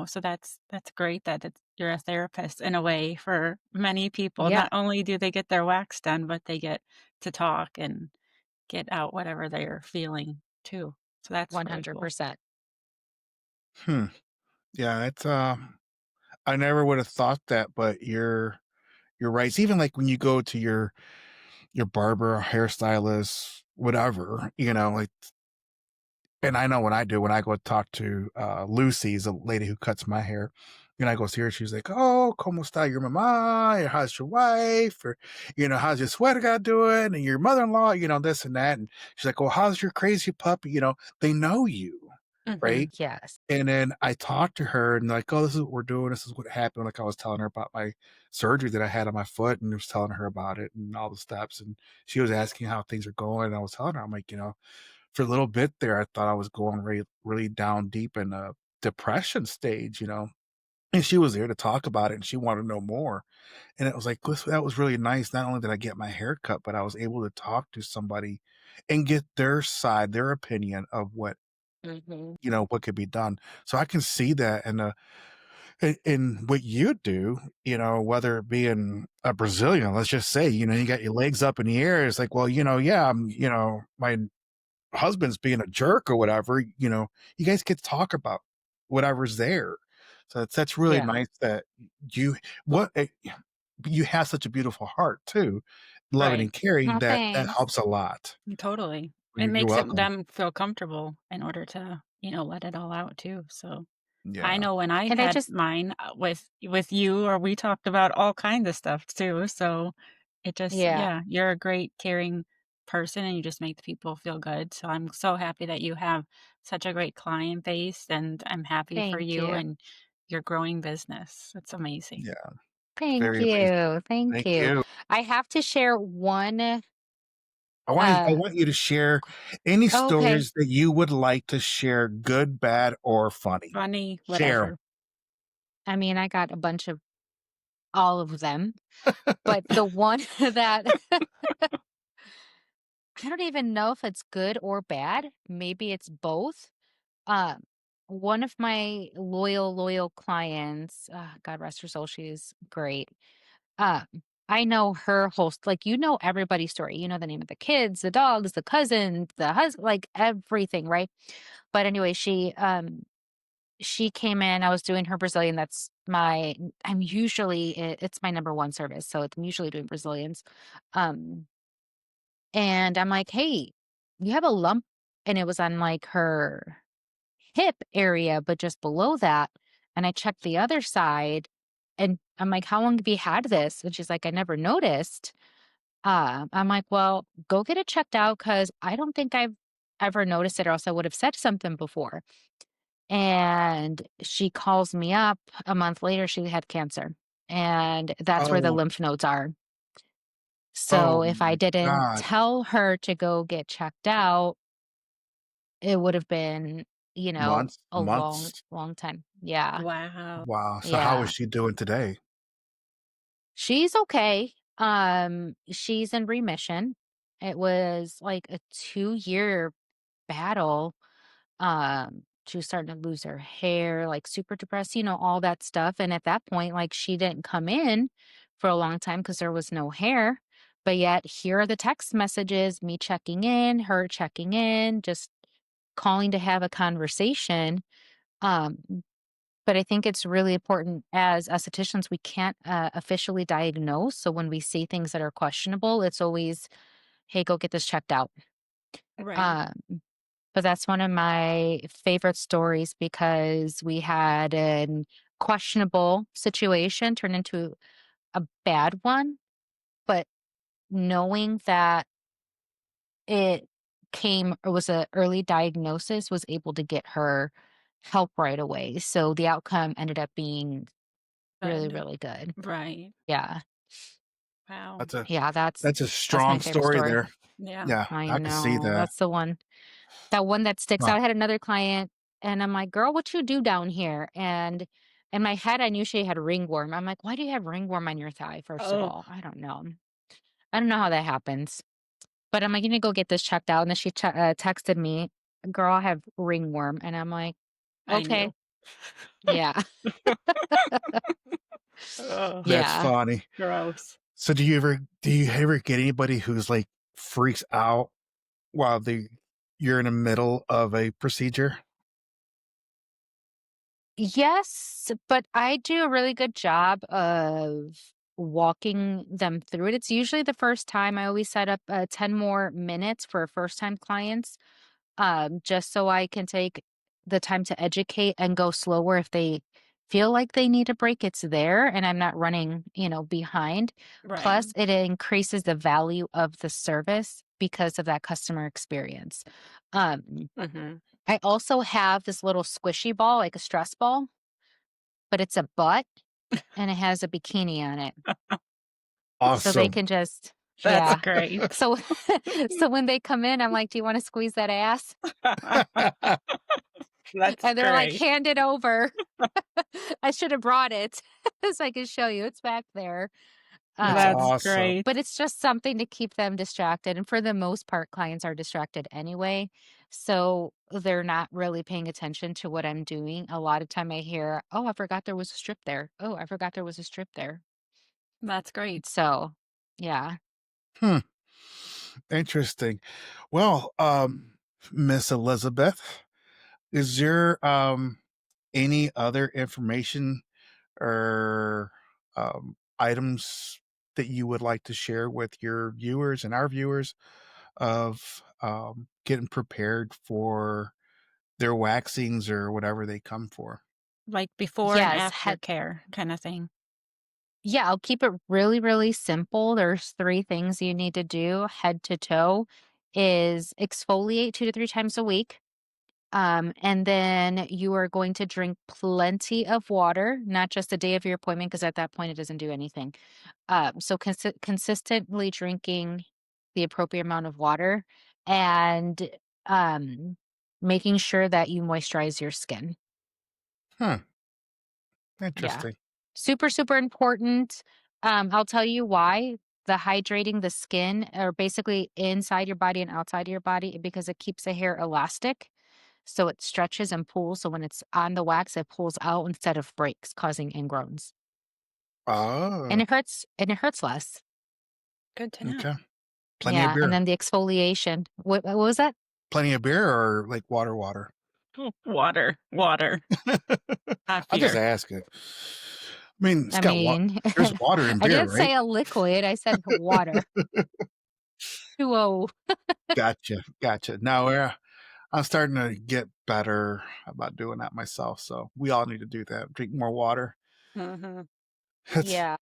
Speaker 3: so that's great that you're a therapist in a way for many people.
Speaker 1: yeah,
Speaker 3: Not only do they get their wax done, but they get to talk and get out whatever they're feeling too. So that's really cool.
Speaker 1: 100%.
Speaker 2: Hmm. Yeah, it's, I never would have thought that, but you're right. It's even like when you go to your barber, hairstylist, whatever, like and I know when I do, when I go talk to, Lucy's a lady who cuts my hair, and I go see her, she's like, "Oh, como está your mama? Or how's your wife? Or, how's your sweater guy doing? And your mother-in-law, this and that." And she's like, "Well, how's your crazy puppy?" They know you,
Speaker 3: Mhm.
Speaker 2: right?
Speaker 1: Yes.
Speaker 2: And then I talked to her and like, "Oh, this is what we're doing. This is what happened." Like I was telling her about my surgery that I had on my foot and was telling her about it and all the steps. And she was asking how things are going. And I was telling her, I'm like, for a little bit there, I thought I was going really, really down deep in a depression stage. And she was there to talk about it and she wanted to know more. And it was like, that was really nice. Not only did I get my hair cut, but I was able to talk to somebody and get their side, their opinion of
Speaker 1: Mhm.
Speaker 2: what could be done. So I can see that in what you do, whether it being a Brazilian, let's just say, you got your legs up in the air. It's like, well, yeah, my husband's being a jerk or whatever, you guys get to talk about whatever's there. So that's really
Speaker 1: Yeah.
Speaker 2: nice that you what you have such a beautiful heart too, loving
Speaker 3: Right.
Speaker 2: and caring
Speaker 1: Oh,
Speaker 2: that
Speaker 1: thanks.
Speaker 2: helps a lot.
Speaker 3: Totally. It
Speaker 2: You're
Speaker 3: makes
Speaker 2: welcome.
Speaker 3: them feel comfortable in order to, let it all out too, so I
Speaker 2: Yeah.
Speaker 3: know when I've
Speaker 1: And I
Speaker 3: had
Speaker 1: just
Speaker 3: mine, with you or we talked about all kinds of stuff too, so it just
Speaker 1: yeah,
Speaker 3: yeah, you're a great caring person and you just make the people feel good, so I'm so happy that you have such a great client base, and I'm happy for
Speaker 1: thank
Speaker 3: you,
Speaker 1: you.
Speaker 3: and your growing business. It's amazing.
Speaker 2: Yeah,
Speaker 1: Thank
Speaker 2: very amazing.
Speaker 1: you, thank
Speaker 2: Thank
Speaker 1: you.
Speaker 2: you.
Speaker 1: I have to share one,
Speaker 2: I
Speaker 1: uh
Speaker 2: want you to share any
Speaker 1: okay.
Speaker 2: stories that you would like to share, good, bad, or funny.
Speaker 3: Funny,
Speaker 2: Share 'em.
Speaker 3: whatever.
Speaker 1: I mean, I got a bunch of all of them, but the one that I don't even know if it's good or bad, maybe it's both. Um, one of my loyal clients, God rest her soul, she's great. Um, I know her whole like, you know everybody's story. You know the name of the kids, the dogs, the cousins, the husband, like everything, right? But anyway, she came in, I was doing her Brazilian, I'm usually it's my number 1 service, so I'm usually doing Brazilians. Um, and I'm like, "Hey, you have a lump," and it was on, like, her hip area, but just below that, and I checked the other side, and I'm like, "How long have you had this?" And she's like, "I never noticed." I'm like, "Well, go get it checked out because I don't think I've ever noticed it or else I would have said something before." And she calls me up a month later, she had cancer, and that's where the
Speaker 2: Oh,
Speaker 1: lymph nodes are.
Speaker 2: oh
Speaker 1: So if I
Speaker 2: my
Speaker 1: didn't
Speaker 2: god.
Speaker 1: tell her to go get checked out, it would have been, a long,
Speaker 2: Months?
Speaker 1: long time. Yeah.
Speaker 3: Wow.
Speaker 2: Wow, so how is
Speaker 1: Yeah.
Speaker 2: she doing today?
Speaker 1: She's okay. She's in remission. It was like a 2-year battle. She was starting to lose her hair, like super depressed, all that stuff. And at that point, like she didn't come in for a long time because there was no hair. But yet here are the text messages, me checking in, her checking in, just calling to have a conversation. Um, but I think it's really important as estheticians, we can't officially diagnose. So when we see things that are questionable, it's always, hey, go get this checked out.
Speaker 3: Right.
Speaker 1: Um, but that's one of my favorite stories because we had an questionable situation turn into a bad one, but knowing that it it was a early diagnosis, was able to get her help right away. So the outcome ended up being really,
Speaker 3: Good.
Speaker 1: really good.
Speaker 3: Right.
Speaker 1: Yeah.
Speaker 3: Wow.
Speaker 2: That's a
Speaker 1: Yeah,
Speaker 2: that's a
Speaker 1: that's my
Speaker 2: strong
Speaker 1: favorite
Speaker 2: story
Speaker 1: story.
Speaker 2: there.
Speaker 3: Yeah.
Speaker 2: Yeah,
Speaker 1: I
Speaker 2: I can see
Speaker 1: know.
Speaker 2: that.
Speaker 1: That's the one. That one that sticks
Speaker 2: Wow.
Speaker 1: out. I had another client and I'm like, "Girl, what you do down here?" And in my head, I knew she had ringworm. I'm like, "Why do you have ringworm on your thigh?" First of
Speaker 3: Oh,
Speaker 1: all, I don't know. I don't know how that happens. But I'm like, "You need to go get this checked out." And then she texted me, "Girl, I have ringworm." And I'm like,
Speaker 3: I
Speaker 1: "Okay."
Speaker 3: knew.
Speaker 1: Yeah.
Speaker 3: Oh,
Speaker 2: That's
Speaker 1: Yeah.
Speaker 2: funny.
Speaker 3: gross.
Speaker 2: So do you ever get anybody who's, like, freaks out while you're in the middle of a procedure?
Speaker 1: Yes, but I do a really good job of walking them through it. It's usually the first time I always set up 10 more minutes for first time clients, just so I can take the time to educate and go slower if they feel like they need a break. It's there and I'm not running, behind.
Speaker 3: Right.
Speaker 1: Plus, it increases the value of the service because of that customer experience. Um,
Speaker 3: Mhm.
Speaker 1: I also have this little squishy ball, like a stress ball, but it's a butt and it has a bikini on it. So they
Speaker 2: Awesome.
Speaker 1: can just
Speaker 3: That's
Speaker 1: yeah.
Speaker 3: great.
Speaker 1: So so when they come in, I'm like, "Do you wanna squeeze that ass?"
Speaker 3: That's
Speaker 1: And they're like,
Speaker 3: great.
Speaker 1: "Hand it over." I should have brought it so I can show you. It's back there.
Speaker 2: That's
Speaker 3: That's
Speaker 2: awesome.
Speaker 3: great.
Speaker 1: But it's just something to keep them distracted, and for the most part, clients are distracted anyway, so they're not really paying attention to what I'm doing. A lot of time I hear, "Oh, I forgot there was a strip there. Oh, I forgot there was a strip there."
Speaker 3: That's great.
Speaker 1: So, yeah.
Speaker 2: Hmm, interesting. Well, Miss Elizabeth, is there, any other information or, items that you would like to share with your viewers and our viewers of, getting prepared for their waxings or whatever they come for?
Speaker 3: Like before and
Speaker 1: Yes,
Speaker 3: after care kinda thing.
Speaker 1: yeah, I'll keep it really, really simple. There's 3 things you need to do head to toe is exfoliate 2 to 3 times a week. And then you are going to drink plenty of water, not just the day of your appointment, because at that point it doesn't do anything. So consistently drinking the appropriate amount of water and um, making sure that you moisturize your skin.
Speaker 2: Hmm,
Speaker 1: Yeah.
Speaker 2: interesting.
Speaker 1: Super, super important. I'll tell you why. The hydrating the skin or basically inside your body and outside your body because it keeps the hair elastic. So it stretches and pulls. So when it's on the wax, it pulls out instead of breaks, causing ingrowns.
Speaker 2: Oh,
Speaker 1: And it hurts less.
Speaker 3: Good to know.
Speaker 2: okay. Plenty of
Speaker 1: Yeah. And
Speaker 2: beer.
Speaker 1: then the exfoliation. What was that?
Speaker 2: Plenty of beer or, like, water?
Speaker 3: Water, water, not
Speaker 2: I'll just
Speaker 3: beer.
Speaker 2: ask it. I mean, it's
Speaker 1: I
Speaker 2: got wa
Speaker 1: mean,
Speaker 2: there's water in
Speaker 1: I
Speaker 2: beer,
Speaker 1: didn't
Speaker 2: right?
Speaker 1: say a liquid. I said water. 2-0.
Speaker 2: Gotcha. No, yeah, I'm starting to get better about doing that myself, so we all need to do that, drink more water.
Speaker 3: Mhm.
Speaker 2: It's
Speaker 1: Yeah.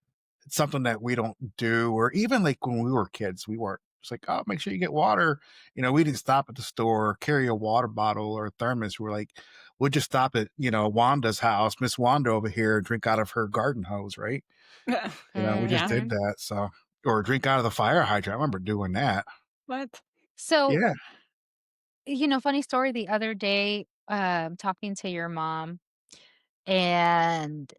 Speaker 2: it's something that we don't do, or even, like, when we were kids, we weren't it's like, "Oh, make sure you get water." We didn't stop at the store, carry a water bottle or a thermos. We're like, we'll just stop at, Wanda's house, Miss Wanda over here, and drink out of her garden hose, right? We just
Speaker 3: Yeah.
Speaker 2: did
Speaker 1: Mhm.
Speaker 2: that, so or drink out of the fire hydrant. I remember doing that.
Speaker 3: What?
Speaker 1: So,
Speaker 2: Yeah,
Speaker 1: funny story the other day, talking to your mom, and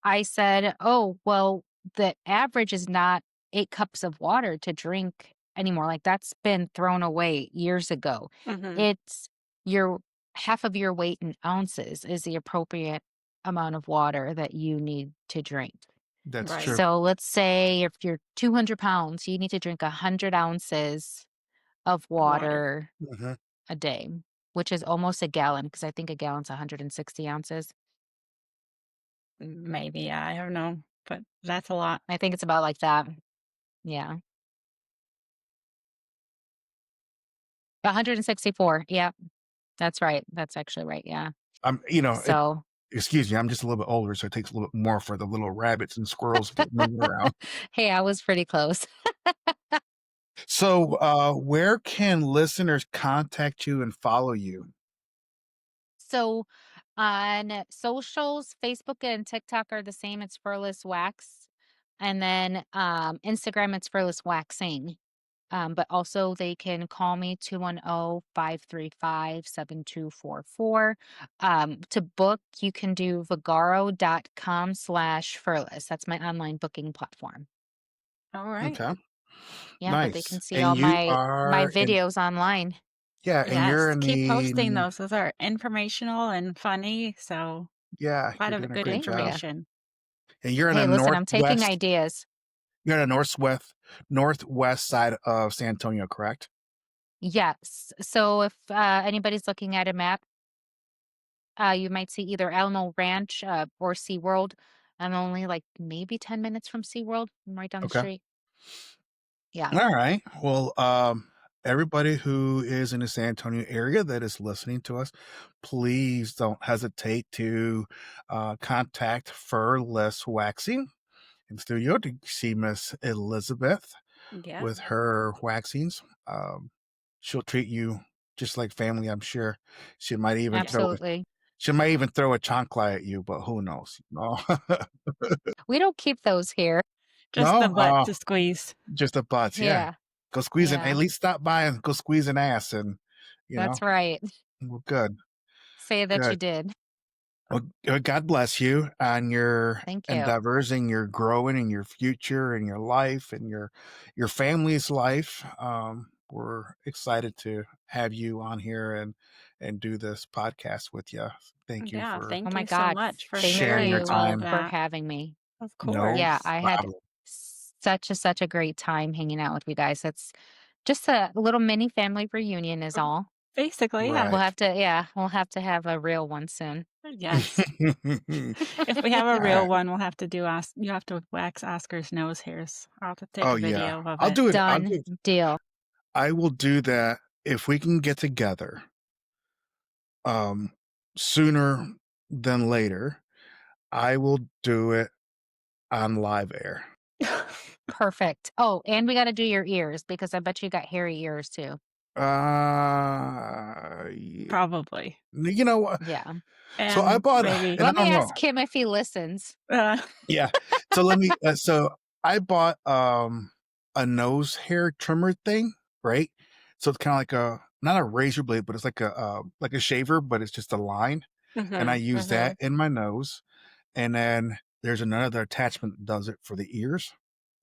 Speaker 1: I said, "Oh, well, the average is not 8 cups of water to drink anymore, like, that's been thrown away years ago.
Speaker 3: Mhm.
Speaker 1: It's your half of your weight in ounces is the appropriate amount of water that you need to drink.
Speaker 2: that's
Speaker 3: Right.
Speaker 2: true.
Speaker 1: So, let's say if you're 200 pounds, you need to drink 100 ounces of
Speaker 3: Water.
Speaker 1: water
Speaker 2: Mhm.
Speaker 1: a day, which is almost a gallon because I think a gallon's 160 ounces.
Speaker 3: Maybe, yeah, I don't know, but that's a lot.
Speaker 1: I think it's about like that. Yeah. 164. Yeah, that's right. That's actually right. Yeah.
Speaker 2: I'm it
Speaker 1: So,
Speaker 2: excuse me, I'm just a little bit older, so it takes a little bit more for the little rabbits and squirrels to get moving around.
Speaker 1: hey, I was pretty close.
Speaker 2: So, where can listeners contact you and follow you?
Speaker 1: So, on socials, Facebook and TikTok are the same. It's Furliss Wax. And then Instagram, it's Furliss Waxing. But also they can call me 210-535-7244. To book, you can do vagaro.com/Furliss. That's my online booking platform.
Speaker 3: Alright.
Speaker 2: Okay,
Speaker 1: Yeah, but they can
Speaker 2: nice.
Speaker 1: see
Speaker 2: And
Speaker 1: all
Speaker 2: you
Speaker 1: my
Speaker 2: are in
Speaker 1: videos online.
Speaker 2: yeah, and you're
Speaker 3: Yes,
Speaker 2: in
Speaker 3: keep
Speaker 2: the
Speaker 3: posting those. Those are informational and funny, so
Speaker 2: yeah,
Speaker 3: a lot
Speaker 2: you're
Speaker 3: of
Speaker 2: doing a
Speaker 3: good
Speaker 2: great
Speaker 1: Thank
Speaker 2: job.
Speaker 1: you.
Speaker 3: information.
Speaker 2: And you're in the
Speaker 1: Hey, listen, I'm taking
Speaker 2: northwest
Speaker 1: ideas.
Speaker 2: you're in the northwest side of San Antonio, correct?
Speaker 1: Yes. So if anybody's looking at a map, you might see either Alamo Ranch or SeaWorld. I'm only like maybe 10 minutes from SeaWorld. I'm right down the
Speaker 2: Okay.
Speaker 1: street. Yeah.
Speaker 2: Alright. Well, everybody who is in the San Antonio area that is listening to us, please don't hesitate to, contact Furless Waxing in studio to see Miss Elizabeth
Speaker 3: Yeah.
Speaker 2: with her waxings. She'll treat you just like family, I'm sure. She might even
Speaker 3: Yeah.
Speaker 2: throw a
Speaker 1: Absolutely.
Speaker 2: she might even throw a chancla at you, but who knows? No.
Speaker 1: We don't keep those here.
Speaker 3: Just the
Speaker 2: No?
Speaker 3: butt to squeeze.
Speaker 2: Just the butts, yeah.
Speaker 1: Yeah.
Speaker 2: Go squeeze it at
Speaker 1: Yeah.
Speaker 2: least stop by and go squeeze an ass and, you know,
Speaker 1: That's right.
Speaker 2: well, good,
Speaker 1: Say that you
Speaker 2: good.
Speaker 1: did.
Speaker 2: Well, God bless you on your
Speaker 1: Thank you.
Speaker 2: endeavors and your growing and your future and your life and your family's life. We're excited to have you on here and do this podcast with you. Thank you
Speaker 3: Yeah,
Speaker 2: for
Speaker 1: Oh
Speaker 3: thank
Speaker 1: my
Speaker 3: you so
Speaker 1: God.
Speaker 3: much for
Speaker 1: Thank
Speaker 2: sharing your
Speaker 3: sharing all of
Speaker 1: you
Speaker 2: time.
Speaker 1: for
Speaker 3: that.
Speaker 1: having me.
Speaker 3: Of
Speaker 2: No
Speaker 1: Yeah,
Speaker 3: course.
Speaker 1: I had
Speaker 2: problem.
Speaker 1: such a great time hanging out with you guys. It's just a little mini family reunion is all.
Speaker 3: Basically, yeah.
Speaker 2: Right.
Speaker 1: We'll have to have a real one soon.
Speaker 3: Yes. If we have a real
Speaker 2: Alright.
Speaker 3: one, we'll have to do you have to wax Oscar's nose hairs. I'll have to take
Speaker 2: Oh,
Speaker 3: a
Speaker 2: yeah.
Speaker 3: video of
Speaker 2: I'll
Speaker 3: it.
Speaker 2: do it.
Speaker 1: Done deal.
Speaker 2: I will do that if we can get together, um, sooner than later. I will do it on live air.
Speaker 1: Perfect. Oh, and we gotta do your ears because I bet you got hairy ears too.
Speaker 2: Yeah,
Speaker 3: Probably.
Speaker 2: you know what?
Speaker 1: Yeah.
Speaker 2: So I
Speaker 3: And
Speaker 2: bought,
Speaker 3: maybe
Speaker 2: and I
Speaker 1: Let me
Speaker 2: don't know.
Speaker 1: ask him if he listens.
Speaker 3: uh,
Speaker 2: Yeah. So let me. So I bought a nose hair trimmer thing, right? So it's kind of like a not a razor blade, but it's like a shaver, but it's just a line, and I
Speaker 3: mhm,
Speaker 2: use that
Speaker 1: Mhm.
Speaker 2: in my nose. And then there's another attachment that does it for the ears.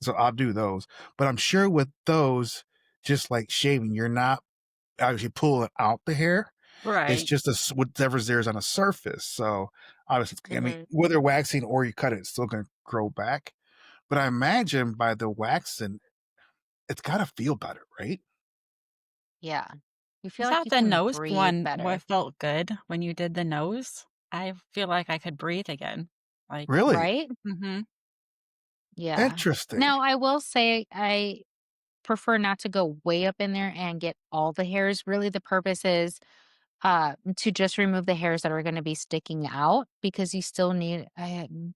Speaker 2: So I'll do those. But I'm sure with those, just like shaving, you're not actually pulling out the hair. It's
Speaker 3: right.
Speaker 2: just whatever's there's on a surface. So obviously, I mean,
Speaker 1: Mhm.
Speaker 2: whether waxing or you cut it, it's still going to grow back. But I imagine by the waxing, it's got to feel better, right?
Speaker 1: Yeah. You
Speaker 3: I
Speaker 1: feel like
Speaker 3: thought
Speaker 1: you
Speaker 3: the
Speaker 1: can
Speaker 3: nose
Speaker 1: breathe
Speaker 3: one
Speaker 1: better,
Speaker 3: what felt good when you did the nose. I feel like I could breathe again. Like,
Speaker 2: Really
Speaker 1: right?
Speaker 3: mhm.
Speaker 1: Yeah.
Speaker 2: interesting.
Speaker 1: Now, I will say I prefer not to go way up in there and get all the hairs. Really, the purpose is to just remove the hairs that are gonna be sticking out because you still need I'm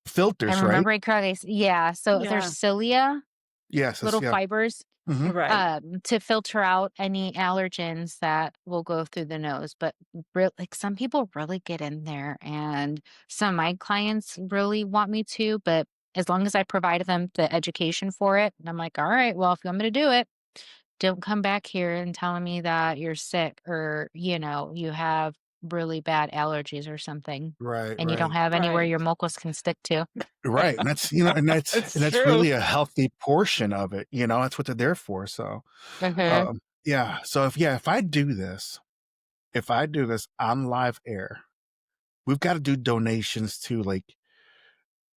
Speaker 2: Filters, right?
Speaker 1: remembering correctly yeah, so there's
Speaker 3: Yeah,
Speaker 1: cilia,
Speaker 2: Yes.
Speaker 1: little
Speaker 2: Yeah.
Speaker 1: fibers,
Speaker 2: Hmm.
Speaker 3: right.
Speaker 1: to filter out any allergens that will go through the nose, but like, some people really get in there, and some of my clients really want me to, but as long as I provide them the education for it, and I'm like, "Alright, well, if you want me to do it, don't come back here and telling me that you're sick or, you have really bad allergies or something,
Speaker 2: Right.
Speaker 1: and you don't
Speaker 2: Right.
Speaker 1: have anywhere
Speaker 3: Right.
Speaker 1: your mucus can stick to."
Speaker 2: Right. And that's and
Speaker 3: It's
Speaker 2: that's
Speaker 3: true.
Speaker 2: really a healthy portion of it. That's what they're there for. So
Speaker 1: Mhm.
Speaker 2: yeah. So if I do this, if I do this on live air, we've got to do donations to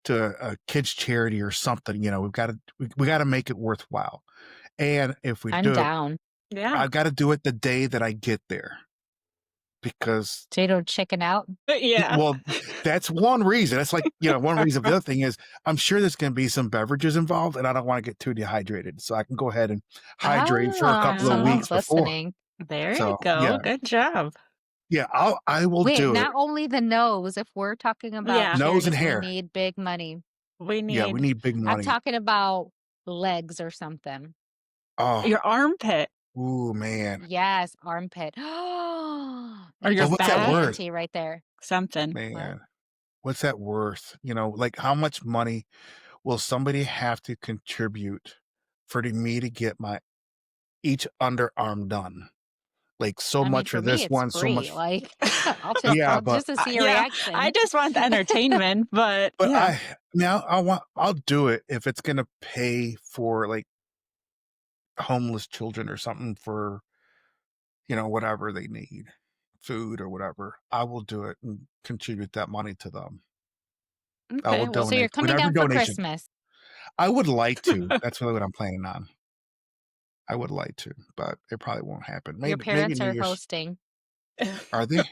Speaker 2: a kids charity or something. We got to make it worthwhile. And if we
Speaker 1: I'm
Speaker 2: do it,
Speaker 1: down.
Speaker 3: Yeah.
Speaker 2: I've got to do it the day that I get there because
Speaker 1: So you don't chicken out?
Speaker 3: Yeah.
Speaker 2: well, that's one reason. That's one reason. The other thing is I'm sure there's going to be some beverages involved and I don't want to get too dehydrated. So I can go ahead and hydrate for a
Speaker 1: Ah,
Speaker 2: couple of
Speaker 3: Oh,
Speaker 2: weeks
Speaker 1: someone's
Speaker 2: before.
Speaker 1: listening.
Speaker 3: there you
Speaker 2: So
Speaker 3: go.
Speaker 2: yeah,
Speaker 3: Good job.
Speaker 2: yeah, I will
Speaker 1: Wait,
Speaker 2: do it.
Speaker 1: not only the nose, if we're talking about
Speaker 3: Yeah,
Speaker 2: Nose and
Speaker 1: charities, we
Speaker 2: hair.
Speaker 1: need big money.
Speaker 3: we
Speaker 2: Yeah, we
Speaker 3: need
Speaker 2: need big
Speaker 1: I'm
Speaker 2: money.
Speaker 1: talking about legs or something.
Speaker 2: Oh,
Speaker 3: your armpit
Speaker 2: ooh, man.
Speaker 1: Yes, armpit.
Speaker 3: or
Speaker 1: You
Speaker 3: your
Speaker 2: Well,
Speaker 1: just
Speaker 2: what's
Speaker 1: upped
Speaker 2: that
Speaker 1: the
Speaker 3: back,
Speaker 2: worth,
Speaker 1: ante right there.
Speaker 3: something.
Speaker 1: What?
Speaker 2: man? What's that worth? Like how much money will somebody have to contribute for me to get my each underarm done? Like so
Speaker 1: I mean,
Speaker 2: much
Speaker 1: for
Speaker 2: for
Speaker 1: me,
Speaker 2: this
Speaker 1: it's
Speaker 2: one, so
Speaker 1: free.
Speaker 2: much.
Speaker 1: Like,
Speaker 2: Yeah,
Speaker 1: I'll
Speaker 2: but
Speaker 1: just to see your
Speaker 3: Yeah, I
Speaker 1: reaction.
Speaker 3: just want the entertainment, but
Speaker 2: but
Speaker 3: yeah.
Speaker 2: I'll do it if it's gonna pay for like homeless children or something for whatever they need, food or whatever. I will do it and contribute that money to them. I will
Speaker 3: Okay, well,
Speaker 1: So you're
Speaker 2: donate
Speaker 1: coming
Speaker 2: whatever
Speaker 1: down for
Speaker 2: donation.
Speaker 1: Christmas.
Speaker 2: I would like to. That's really what I'm planning on. I would like to, but it probably won't happen.
Speaker 1: Your
Speaker 2: Maybe
Speaker 1: parents
Speaker 2: New
Speaker 1: are
Speaker 2: Year's.
Speaker 1: hosting.
Speaker 2: Are they?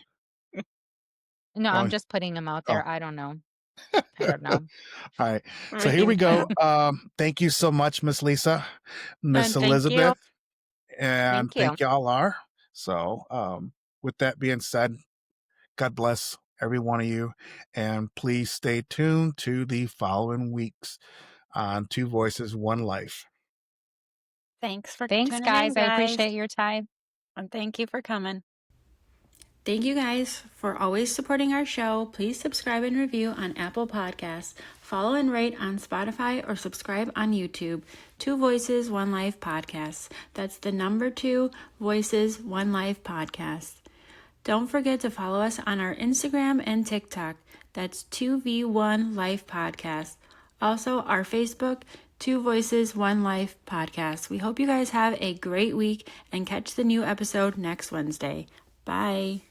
Speaker 1: No, I'm
Speaker 2: Oh,
Speaker 1: just putting them out
Speaker 2: oh.
Speaker 1: there. I don't know. I don't know.
Speaker 2: All right. So here we
Speaker 3: making
Speaker 2: go.
Speaker 3: fun.
Speaker 2: Thank you so much, Miss Lisa, Miss
Speaker 3: And thank you.
Speaker 2: Elizabeth, and
Speaker 1: Thank you.
Speaker 2: thank y'all are. So, with that being said, God bless every one of you, and please stay tuned to the following weeks on Two Voices, One Life.
Speaker 3: Thanks for
Speaker 1: Thanks,
Speaker 3: tuning in,
Speaker 1: guys. I
Speaker 3: guys,
Speaker 1: appreciate your time.
Speaker 3: and thank you for coming.
Speaker 4: Thank you guys for always supporting our show. Please subscribe and review on Apple Podcasts. Follow and rate on Spotify or subscribe on YouTube. Two Voices, One Life Podcast. That's the number 2 Voices, One Life Podcast. Don't forget to follow us on our Instagram and TikTok. That's 2V1 Life Podcast. Also, our Facebook, Two Voices, One Life Podcast. We hope you guys have a great week and catch the new episode next Wednesday. Bye.